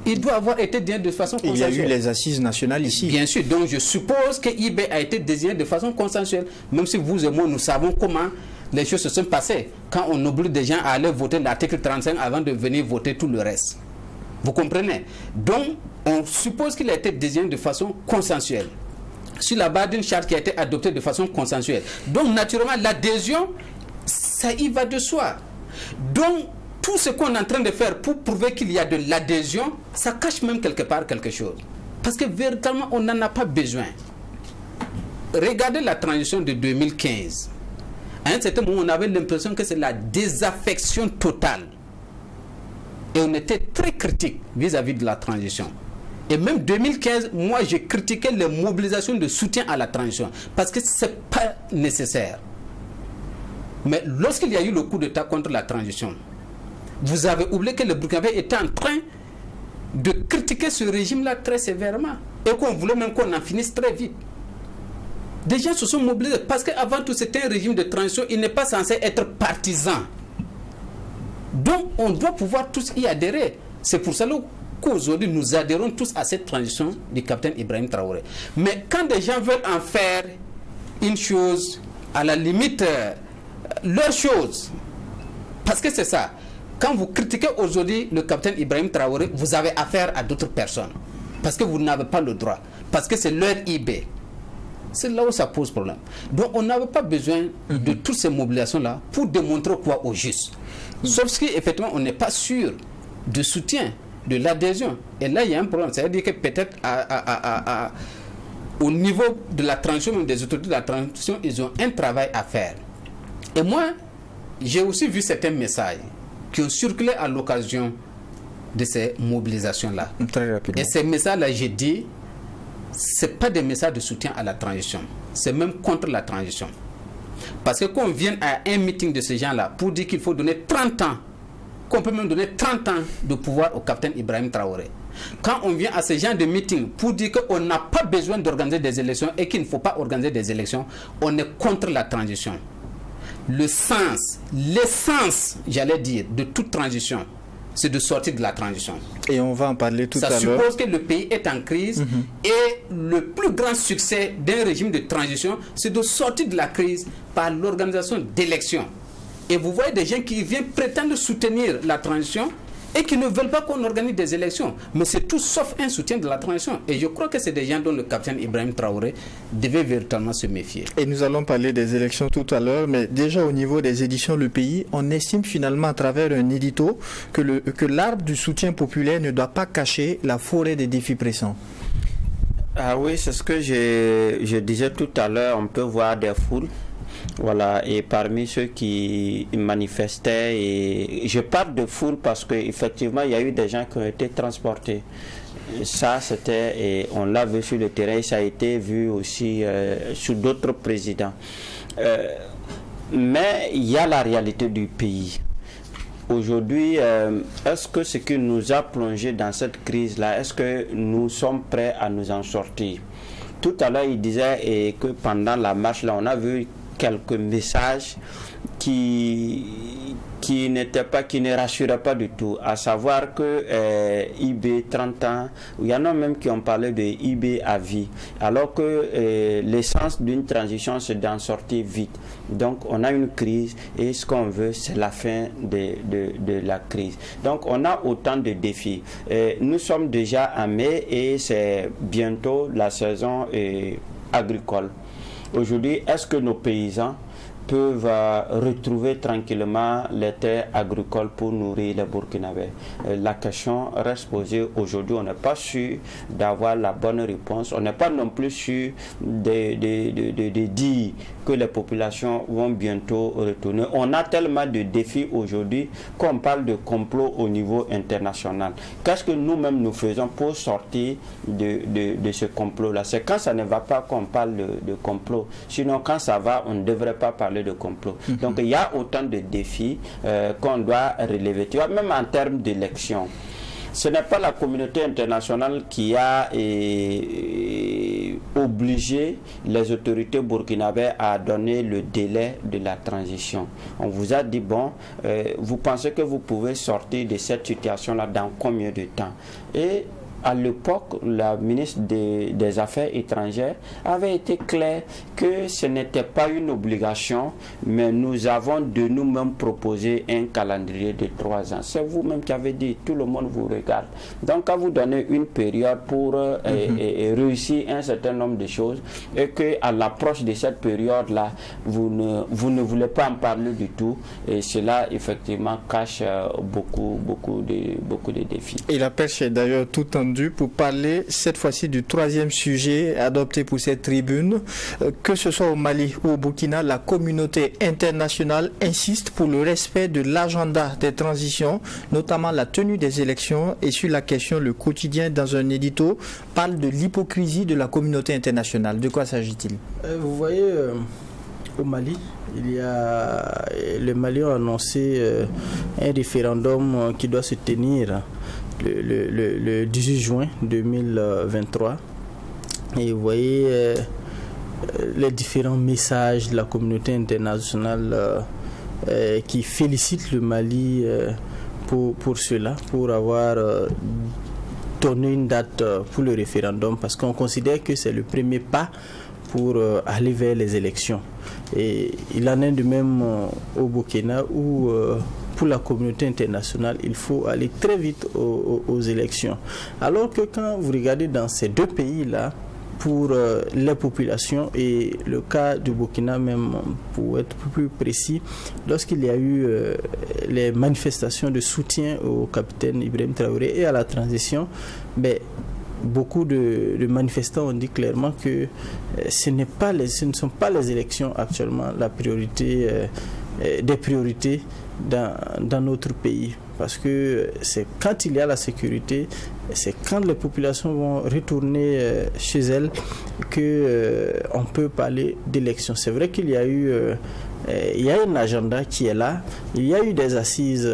il doit avoir été désigné de façon consensuelle. Il y a eu les assises nationales ici. Bien sûr, donc je suppose que IB a été désigné de façon consensuelle. Même si vous et moi, nous savons comment les choses se sont passées. Quand on oblige des gens à aller voter l'article 35 avant de venir voter tout le reste. Vous comprenez? Donc, on suppose qu'il a été désigné de façon consensuelle, sur la base d'une charte qui a été adoptée de façon consensuelle. Donc, naturellement, l'adhésion, ça y va de soi. Donc, tout ce qu'on est en train de faire pour prouver qu'il y a de l'adhésion, ça cache même quelque part quelque chose. Parce que véritablement, on n'en a pas besoin. Regardez la transition de 2015. À un certain moment, on avait l'impression que c'est la désaffection totale. Et on était très critique vis-à-vis de la transition. Et même 2015, moi, j'ai critiqué les mobilisations de soutien à la transition. Parce que ce n'est pas nécessaire. Mais lorsqu'il y a eu le coup d'État contre la transition, vous avez oublié que le Burkinabé était en train de critiquer ce régime-là très sévèrement. Et qu'on voulait même qu'on en finisse très vite. Des gens se sont mobilisés. Parce qu'avant tout, c'était un régime de transition. Il n'est pas censé être partisan. Donc, on doit pouvoir tous y adhérer. C'est pour ça qu'aujourd'hui, nous adhérons tous à cette transition du capitaine Ibrahim Traoré. Mais quand des gens veulent en faire une chose, à la limite, leur chose, parce que c'est ça. Quand vous critiquez aujourd'hui le capitaine Ibrahim Traoré, vous avez affaire à d'autres personnes. Parce que vous n'avez pas le droit. Parce que c'est leur IB. C'est là où ça pose problème. Donc on n'avait pas besoin de toutes ces mobilisations-là pour démontrer quoi au juste. Sauf si effectivement on n'est pas sûr du soutien, de l'adhésion. Et là il y a un problème. C'est-à-dire que peut-être au niveau de la transition, même des autorités de la transition, ils ont un travail à faire. Et moi, j'ai aussi vu certains messages qui ont circulé à l'occasion de ces mobilisations-là. Très rapidement. Et ces messages-là, j'ai dit, ce n'est pas des messages de soutien à la transition. C'est même contre la transition. Parce que qu'on vienne à un meeting de ces gens-là pour dire qu'il faut donner 30 ans, qu'on peut même donner 30 ans de pouvoir au capitaine Ibrahim Traoré. Quand on vient à ce genre de meeting pour dire qu'on n'a pas besoin d'organiser des élections et qu'il ne faut pas organiser des élections, on est contre la transition. Le sens, l'essence, j'allais dire, de toute transition, c'est de sortir de la transition. Et on va en parler tout à l'heure. Ça suppose que le pays est en crise et le plus grand succès d'un régime de transition, c'est de sortir de la crise par l'organisation d'élections. Et vous voyez des gens qui viennent prétendre soutenir la transition et qui ne veulent pas qu'on organise des élections. Mais c'est tout sauf un soutien de la transition. Et je crois que c'est des gens dont le capitaine Ibrahim Traoré devait véritablement se méfier. Et nous allons parler des élections tout à l'heure, mais déjà au niveau des éditions Le Pays, on estime finalement à travers un édito que l'arbre du soutien populaire ne doit pas cacher la forêt des défis pressants. Ah oui, c'est ce que je disais tout à l'heure, on peut voir des foules. Voilà, et parmi ceux qui manifestaient, et je parle de foule parce qu'effectivement il y a eu des gens qui ont été transportés. Ça c'était, et on l'a vu sur le terrain, ça a été vu aussi sous d'autres présidents. Mais il y a la réalité du pays. Aujourd'hui, est-ce que ce qui nous a plongé dans cette crise-là, est-ce que nous sommes prêts à nous en sortir? Tout à l'heure, il disait que pendant la marche, là, on a vu quelques messages qui ne rassuraient pas du tout, à savoir que IB 30 ans, il y en a même qui ont parlé de IB à vie, alors que l'essence d'une transition c'est d'en sortir vite. Donc on a une crise et ce qu'on veut c'est la fin de la crise. Donc on a autant de défis. Nous sommes déjà en mai et c'est bientôt la saison agricole. Aujourd'hui, est-ce que nos paysans peuvent retrouver tranquillement les terres agricoles pour nourrir les Burkinabés? La question reste posée aujourd'hui. On n'est pas sûr d'avoir la bonne réponse. On n'est pas non plus sûr de dire que les populations vont bientôt retourner. On a tellement de défis aujourd'hui qu'on parle de complot au niveau international. Qu'est-ce que nous-mêmes nous faisons pour sortir de ce complot-là? C'est quand ça ne va pas qu'on parle de complot. Sinon, quand ça va, on ne devrait pas parler de complot. Donc, il y a autant de défis qu'on doit relever. Tu vois, même en termes d'élection, ce n'est pas la communauté internationale qui a obligé les autorités burkinabées à donner le délai de la transition. On vous a dit, bon, vous pensez que vous pouvez sortir de cette situation-là dans combien de temps? Et à l'époque, la ministre des Affaires étrangères avait été claire que ce n'était pas une obligation, mais nous avons de nous-mêmes proposé un calendrier de 3 ans. C'est vous-même qui avez dit, tout le monde vous regarde. Donc, quand vous donnez une période pour réussir un certain nombre de choses, et qu'à l'approche de cette période-là, vous ne voulez pas en parler du tout, et cela, effectivement, cache beaucoup de défis. Et la pêche est d'ailleurs tout tendue pour parler cette fois-ci du 3e sujet adopté pour cette tribune. Que ce soit au Mali ou au Burkina, la communauté internationale insiste pour le respect de l'agenda des transitions, notamment la tenue des élections. Et sur la question, le quotidien, dans un édito, parle de l'hypocrisie de la communauté internationale. De quoi s'agit-il? Vous voyez, au Mali, le Mali a annoncé un référendum qui doit se tenir le 18 juin 2023. Et vous voyez les différents messages de la communauté internationale qui félicitent le Mali pour cela, pour avoir donné une date pour le référendum, parce qu'on considère que c'est le premier pas pour aller vers les élections. Et il en est de même au Burkina où pour la communauté internationale, il faut aller très vite aux élections. Alors que quand vous regardez dans ces deux pays-là, pour les populations, et le cas du Burkina même, pour être plus précis, lorsqu'il y a eu les manifestations de soutien au capitaine Ibrahim Traoré et à la transition, beaucoup de manifestants ont dit clairement que ce ne sont pas les élections actuellement la priorité des priorités dans notre pays. parce que c'est quand il y a la sécurité, c'est quand les populations vont retourner chez elles que on peut parler d'élection. C'est vrai qu'il y a eu il y a un agenda qui est là, il y a eu des assises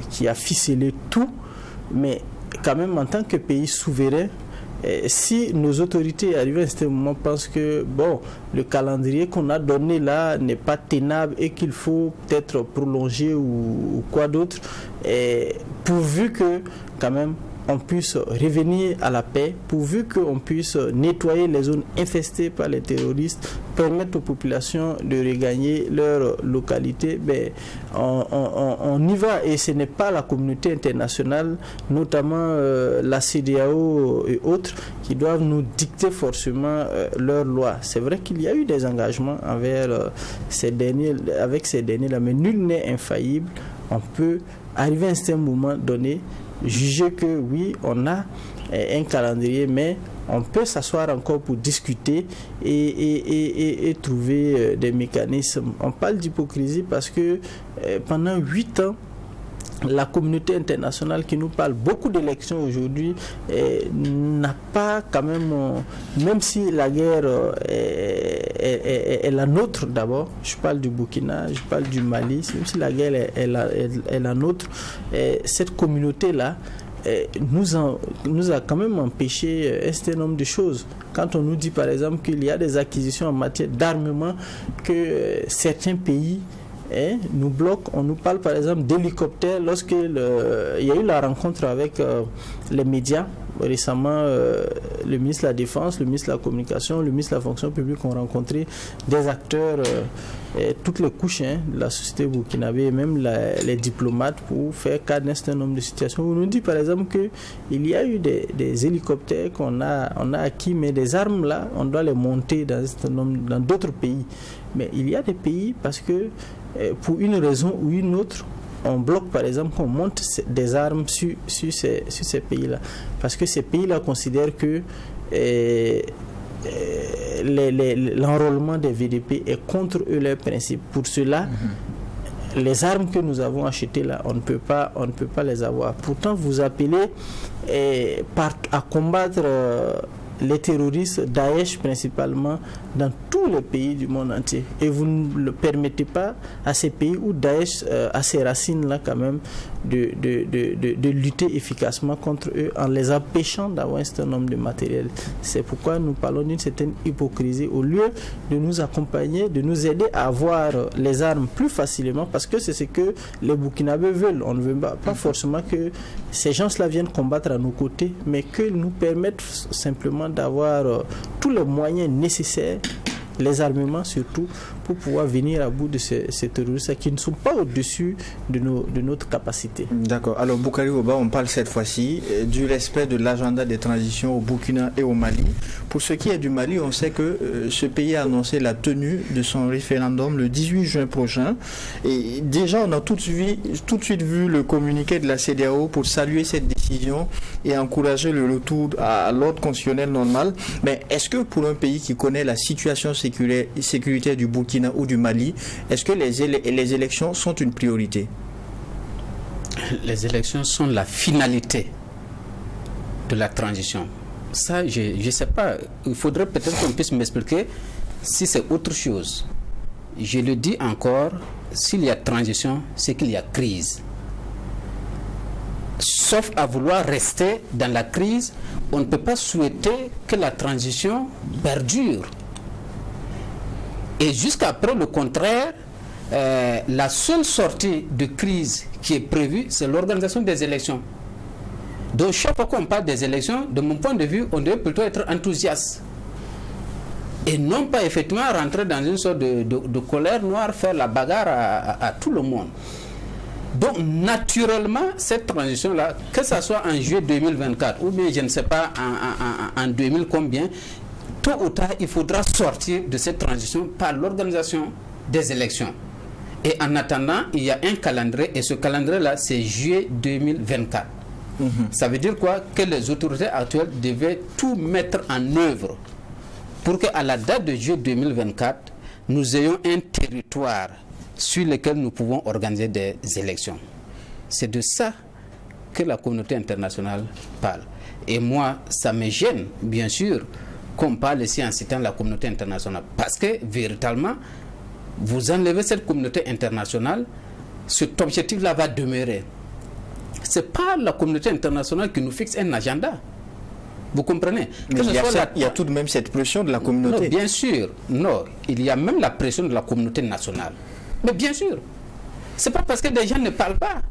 qui a ficelé tout, mais quand même en tant que pays souverain, si nos autorités arrivent à ce moment pensent que bon, le calendrier qu'on a donné là n'est pas tenable et qu'il faut peut-être prolonger ou quoi d'autre, pourvu que quand même on puisse revenir à la paix, pourvu qu'on puisse nettoyer les zones infestées par les terroristes, permettre aux populations de regagner leur localité, on y va. Et ce n'est pas la communauté internationale, notamment la CEDEAO et autres, qui doivent nous dicter forcément leurs lois. C'est vrai qu'il y a eu des engagements avec ces derniers-là, mais nul n'est infaillible. On peut arriver à un certain moment donné, juger que oui, on a un calendrier, mais on peut s'asseoir encore pour discuter et trouver des mécanismes. On parle d'hypocrisie parce que pendant 8 ans, la communauté internationale qui nous parle beaucoup d'élections aujourd'hui n'a pas quand même si la guerre est la nôtre d'abord, je parle du Burkina, je parle du Mali, même si la guerre est la nôtre, cette communauté-là nous a quand même empêché un certain nombre de choses. Quand on nous dit par exemple qu'il y a des acquisitions en matière d'armement que certains pays nous bloquent, on nous parle par exemple d'hélicoptères lorsque il y a eu la rencontre avec les médias récemment, le ministre de la Défense, le ministre de la Communication, le ministre de la Fonction publique ont rencontré des acteurs, toutes les couches de la société burkinabé et même les diplomates pour faire cas d'un certain nombre de situations. On nous dit par exemple qu'il y a eu des hélicoptères qu'on a acquis, mais des armes là, on doit les monter dans d'autres pays. Mais il y a des pays parce que pour une raison ou une autre, on bloque par exemple qu'on monte des armes sur ces pays-là. Parce que ces pays-là considèrent que l'enrôlement des VDP est contre eux leurs principes. Pour cela, les armes que nous avons achetées là, on ne peut pas les avoir. Pourtant, vous appelez à combattre les terroristes, Daesh principalement, dans tous les pays du monde entier. Et vous ne le permettez pas à ces pays où Daesh a ses racines là quand même de lutter efficacement contre eux en les empêchant d'avoir un certain nombre de matériel. C'est pourquoi nous parlons d'une certaine hypocrisie. Au lieu de nous accompagner, de nous aider à avoir les armes plus facilement, parce que c'est ce que les Burkinabés veulent. On ne veut pas forcément que ces gens-là viennent combattre à nos côtés, mais qu'ils nous permettent simplement d'avoir tous les moyens nécessaires, les armements surtout, pour pouvoir venir à bout de ces terroristes qui ne sont pas au-dessus de notre capacité. D'accord. Alors Boukari Oba, on parle cette fois-ci du respect de l'agenda des transitions au Burkina et au Mali. Pour ce qui est du Mali, on sait que ce pays a annoncé la tenue de son référendum le 18 juin prochain. Et déjà, on a tout de suite vu le communiqué de la CEDEAO pour saluer cette décision et encourager le retour à l'ordre constitutionnel normal. Mais est-ce que pour un pays qui connaît la situation sécuritaire du Burkina ou du Mali, est-ce que les élections sont une priorité? Les élections sont la finalité de la transition. Ça, je ne sais pas. Il faudrait peut-être qu'on puisse m'expliquer si c'est autre chose. Je le dis encore, s'il y a transition, c'est qu'il y a crise. Sauf à vouloir rester dans la crise, on ne peut pas souhaiter que la transition perdure. Et jusqu'à preuve le contraire, la seule sortie de crise qui est prévue, c'est l'organisation des élections. Donc chaque fois qu'on parle des élections, de mon point de vue, on devait plutôt être enthousiaste. Et non pas effectivement rentrer dans une sorte de colère noire, faire la bagarre à tout le monde. Donc naturellement, cette transition-là, que ce soit en juillet 2024 ou bien je ne sais pas en 2000 combien, tôt ou tard, il faudra sortir de cette transition par l'organisation des élections. Et en attendant, il y a un calendrier, et ce calendrier-là, c'est juillet 2024. Ça veut dire quoi? Que les autorités actuelles devaient tout mettre en œuvre pour qu'à la date de juillet 2024, nous ayons un territoire sur lequel nous pouvons organiser des élections. C'est de ça que la communauté internationale parle. Et moi, ça me gêne, bien sûr, qu'on parle ici en citant la communauté internationale. Parce que, véritablement, vous enlevez cette communauté internationale, cet objectif-là va demeurer. Ce n'est pas la communauté internationale qui nous fixe un agenda. Vous comprenez? Mais il y a tout de même cette pression de la communauté. Non, bien sûr. Non, il y a même la pression de la communauté nationale. Mais bien sûr. Ce n'est pas parce que les gens ne parlent pas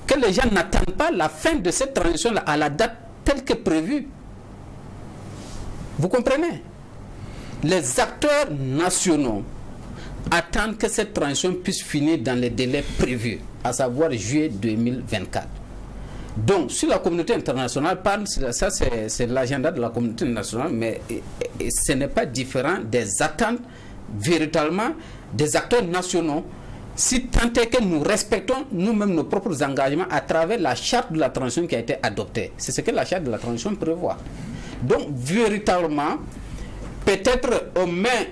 que les gens n'attendent pas la fin de cette transition-là à la date telle que prévue. Vous comprenez? Les acteurs nationaux attendent que cette transition puisse finir dans les délais prévus, à savoir juillet 2024. Donc, si la communauté internationale parle, ça c'est l'agenda de la communauté internationale, mais ce n'est pas différent des attentes véritablement des acteurs nationaux, si tant est que nous respectons nous-mêmes nos propres engagements à travers la charte de la transition qui a été adoptée. C'est ce que la charte de la transition prévoit. Donc, véritablement, peut-être on met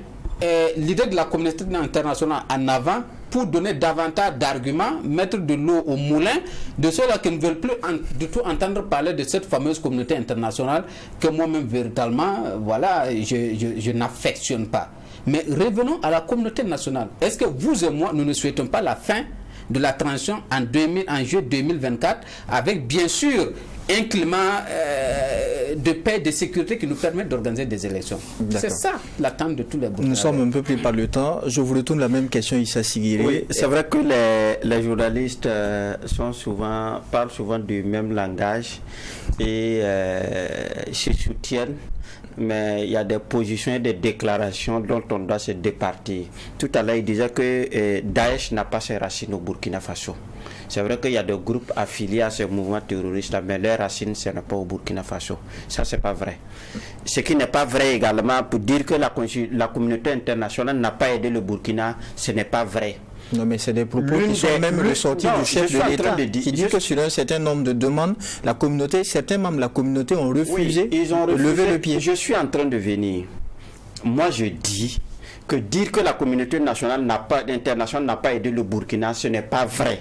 l'idée de la communauté internationale en avant pour donner davantage d'arguments, mettre de l'eau au moulin de ceux-là qui ne veulent plus du tout entendre parler de cette fameuse communauté internationale que moi-même, véritablement, voilà, je n'affectionne pas. Mais revenons à la communauté nationale. Est-ce que vous et moi, nous ne souhaitons pas la fin de la transition en juillet 2024 avec bien sûr un climat de paix et de sécurité qui nous permet d'organiser des élections? C'est ça l'attente de tous les Burkinabés. Nous sommes un peu pris par le temps. Je vous retourne la même question, Issa Sigiri. Oui, c'est vrai que les journalistes parlent souvent du même langage et se soutiennent. Mais il y a des positions et des déclarations dont on doit se départir. Tout à l'heure, il disait que Daesh n'a pas ses racines au Burkina Faso. C'est vrai qu'il y a des groupes affiliés à ce mouvement terroriste, mais leurs racines, ce n'est pas au Burkina Faso. Ça, c'est pas vrai. Ce qui n'est pas vrai également, pour dire que la communauté internationale n'a pas aidé le Burkina, ce n'est pas vrai. Non, mais c'est des propos qui sont même ressortis du chef de l'État qui dit que sur un certain nombre de demandes, certains membres de la communauté ont refusé de lever le pied. Je suis en train de venir. Moi, je dis que dire que la communauté internationale n'a pas aidé le Burkina, ce n'est pas vrai.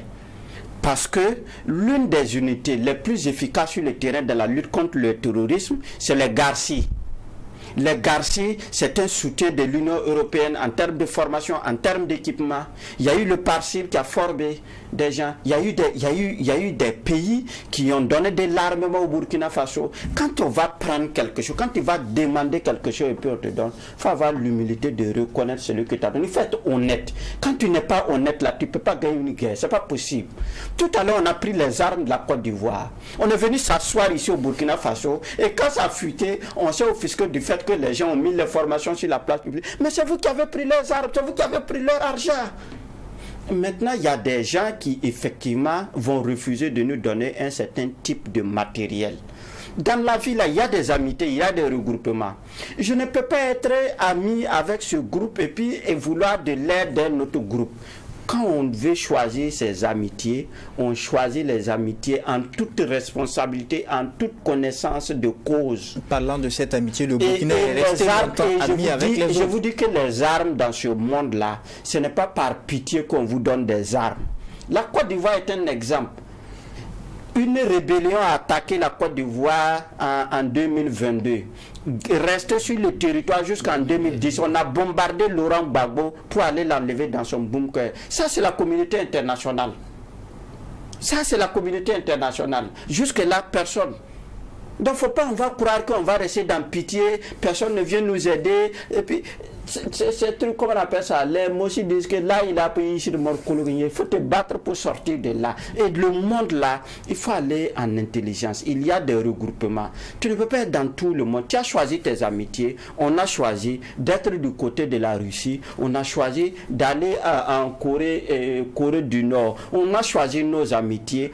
Parce que l'une des unités les plus efficaces sur le terrain de la lutte contre le terrorisme, c'est les Garci. Les Garci, c'est un soutien de l'Union européenne en termes de formation, en termes d'équipement. Il y a eu le PARCIB qui a formé des gens. Il y a eu des pays qui ont donné de l'armement au Burkina Faso. Quand on va prendre quelque chose, quand tu vas demander quelque chose et puis on te donne, il faut avoir l'humilité de reconnaître celui que tu as donné. Il faut être honnête. Quand tu n'es pas honnête là, tu ne peux pas gagner une guerre. Ce n'est pas possible. Tout à l'heure, on a pris les armes de la Côte d'Ivoire. On est venu s'asseoir ici au Burkina Faso et quand ça a fuité, on s'est offusqué du fait que les gens ont mis les formations sur la place publique. Mais c'est vous qui avez pris leurs armes, c'est vous qui avez pris leur argent. Maintenant, il y a des gens qui, effectivement, vont refuser de nous donner un certain type de matériel. Dans la vie, là, il y a des amitiés, il y a des regroupements. Je ne peux pas être ami avec ce groupe et vouloir de l'aide d'un autre groupe. Quand on veut choisir ses amitiés, on choisit les amitiés en toute responsabilité, en toute connaissance de cause. Parlant de cette amitié, le Burkina est resté longtemps ami avec les autres. Je vous dis que les armes dans ce monde-là, ce n'est pas par pitié qu'on vous donne des armes. La Côte d'Ivoire est un exemple. Une rébellion a attaqué la Côte d'Ivoire en 2022. Resté sur le territoire jusqu'en 2010. On a bombardé Laurent Gbagbo pour aller l'enlever dans son bunker. Ça, c'est la communauté internationale. Ça, c'est la communauté internationale. Jusque-là, personne. Donc, faut pas, on va croire qu'on va rester dans pitié, personne ne vient nous aider. Et puis, c'est truc, comment on appelle ça, les mots aussi disent que là, il a pris ici le mort. Il faut te battre pour sortir de là. Et le monde là, il faut aller en intelligence. Il y a des regroupements. Tu ne peux pas être dans tout le monde. Tu as choisi tes amitiés. On a choisi d'être du côté de la Russie. On a choisi d'aller en Corée du Nord. On a choisi nos amitiés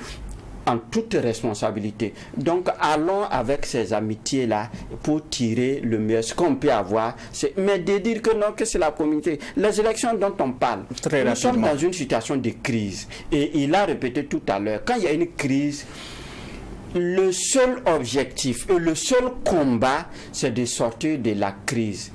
en toute responsabilité. Donc, allons avec ces amitiés-là pour tirer le meilleur. Ce qu'on peut avoir, mais de dire que non, que c'est la communauté. Les élections dont on parle, nous sommes dans une situation de crise. Et il a répété tout à l'heure, quand il y a une crise, le seul objectif et le seul combat, c'est de sortir de la crise.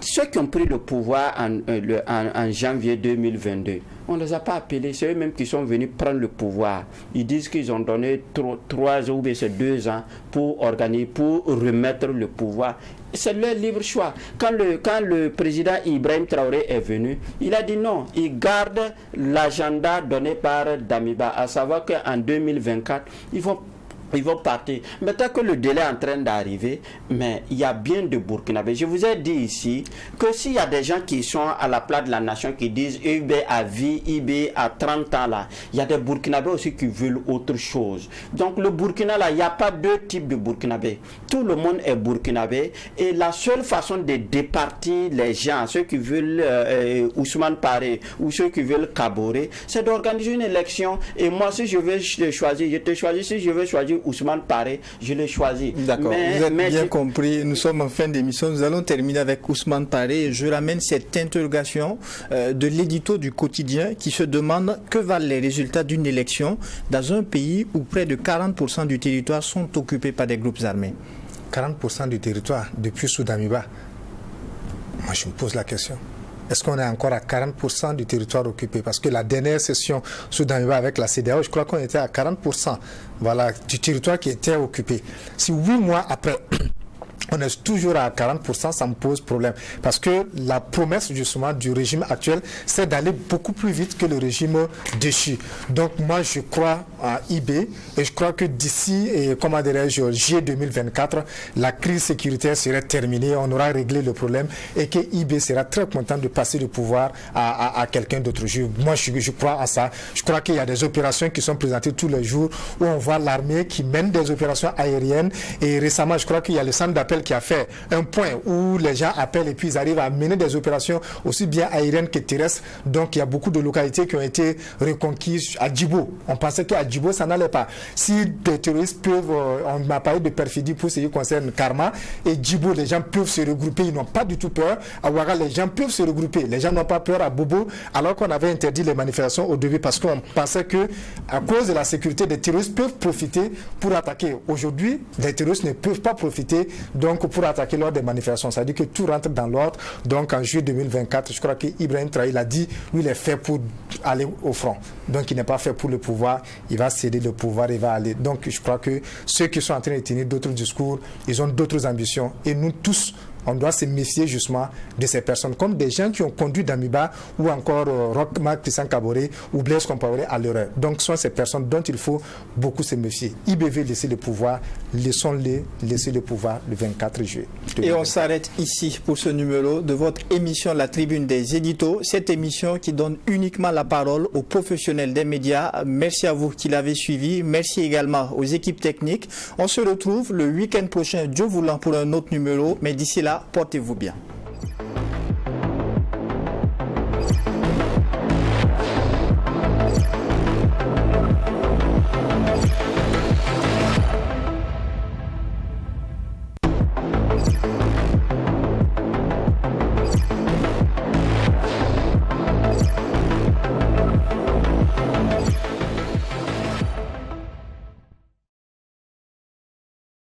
Ceux qui ont pris le pouvoir en janvier 2022, On ne les a pas appelés, c'est eux-mêmes qui sont venus prendre le pouvoir. Ils disent qu'ils ont donné 3 ans ou bien c'est 2 ans pour organiser, pour remettre le pouvoir. C'est leur libre choix. Quand le président Ibrahim Traoré est venu, il a dit non, il garde l'agenda donné par Damiba, à savoir qu'en 2024, ils vont partir. Maintenant que le délai est en train d'arriver, mais il y a bien de Burkinabés. Je vous ai dit ici que s'il y a des gens qui sont à la place de la nation qui disent IB à vie, IB à 30 ans là, il y a des Burkinabés aussi qui veulent autre chose. Donc le Burkina là, il n'y a pas deux types de Burkinabés. Tout le monde est Burkinabé et la seule façon de départir les gens, ceux qui veulent Ousmane Paré ou ceux qui veulent Kaboré, c'est d'organiser une élection. Et moi, si je veux choisir, je te choisis. Si je veux choisir Ousmane Paré, je l'ai choisi. D'accord, vous avez bien compris. Nous sommes en fin d'émission. Nous allons terminer avec Ousmane Paré. Je ramène cette interrogation de l'édito du quotidien qui se demande que valent les résultats d'une élection dans un pays où près de 40% du territoire sont occupés par des groupes armés. 40% du territoire depuis sous Damiba. Moi, je me pose la question. Est-ce qu'on est encore à 40% du territoire occupé? Parce que la dernière session sous Damiba avec la CEDEAO, je crois qu'on était à 40% voilà, du territoire qui était occupé. Si 8 mois après, on est toujours à 40%, ça me pose problème. Parce que la promesse justement du régime actuel, c'est d'aller beaucoup plus vite que le régime déchu. Donc moi, je crois à IB et je crois que d'ici, comment dirais-je, juillet 2024, la crise sécuritaire serait terminée, on aura réglé le problème et que IB sera très content de passer le pouvoir à quelqu'un d'autre. Moi, je crois à ça. Je crois qu'il y a des opérations qui sont présentées tous les jours où on voit l'armée qui mène des opérations aériennes et récemment, je crois qu'il y a le centre d'appel qui a fait un point où les gens appellent et puis ils arrivent à mener des opérations aussi bien aériennes que terrestres. Donc il y a beaucoup de localités qui ont été reconquises à Djibo. On pensait qu'à Djibo ça n'allait pas. Si des terroristes peuvent, on m'a parlé de perfidie pour ce qui concerne Karma et Djibo, les gens peuvent se regrouper, ils n'ont pas du tout peur. À Ouaga, les gens peuvent se regrouper, les gens n'ont pas peur. À Bobo, alors qu'on avait interdit les manifestations au début parce qu'on pensait que à cause de la sécurité, des terroristes peuvent profiter pour attaquer. Aujourd'hui, les terroristes ne peuvent pas profiter donc pour attaquer lors des manifestations. Ça veut dire que tout rentre dans l'ordre. Donc en juillet 2024, je crois qu'Ibrahim Traoré l'a dit, lui il est fait pour aller au front. Donc il n'est pas fait pour le pouvoir, il va céder le pouvoir, il va aller. Donc je crois que ceux qui sont en train de tenir d'autres discours, ils ont d'autres ambitions. Et nous tous, on doit se méfier justement de ces personnes, comme des gens qui ont conduit Damiba ou encore Roch-Marc Christian Kaboré ou Blaise Compaoré à l'erreur. Donc ce sont ces personnes dont il faut beaucoup se méfier. IBV laisser le pouvoir, laissons-les laisser le pouvoir le 24 juillet. Et on s'arrête ici pour ce numéro de votre émission La Tribune des Éditos, cette émission qui donne uniquement la parole aux professionnels des médias. Merci à vous qui l'avez suivi. Merci également aux équipes techniques. On se retrouve le week-end prochain, Dieu voulant, pour un autre numéro. Mais d'ici là, portez-vous bien.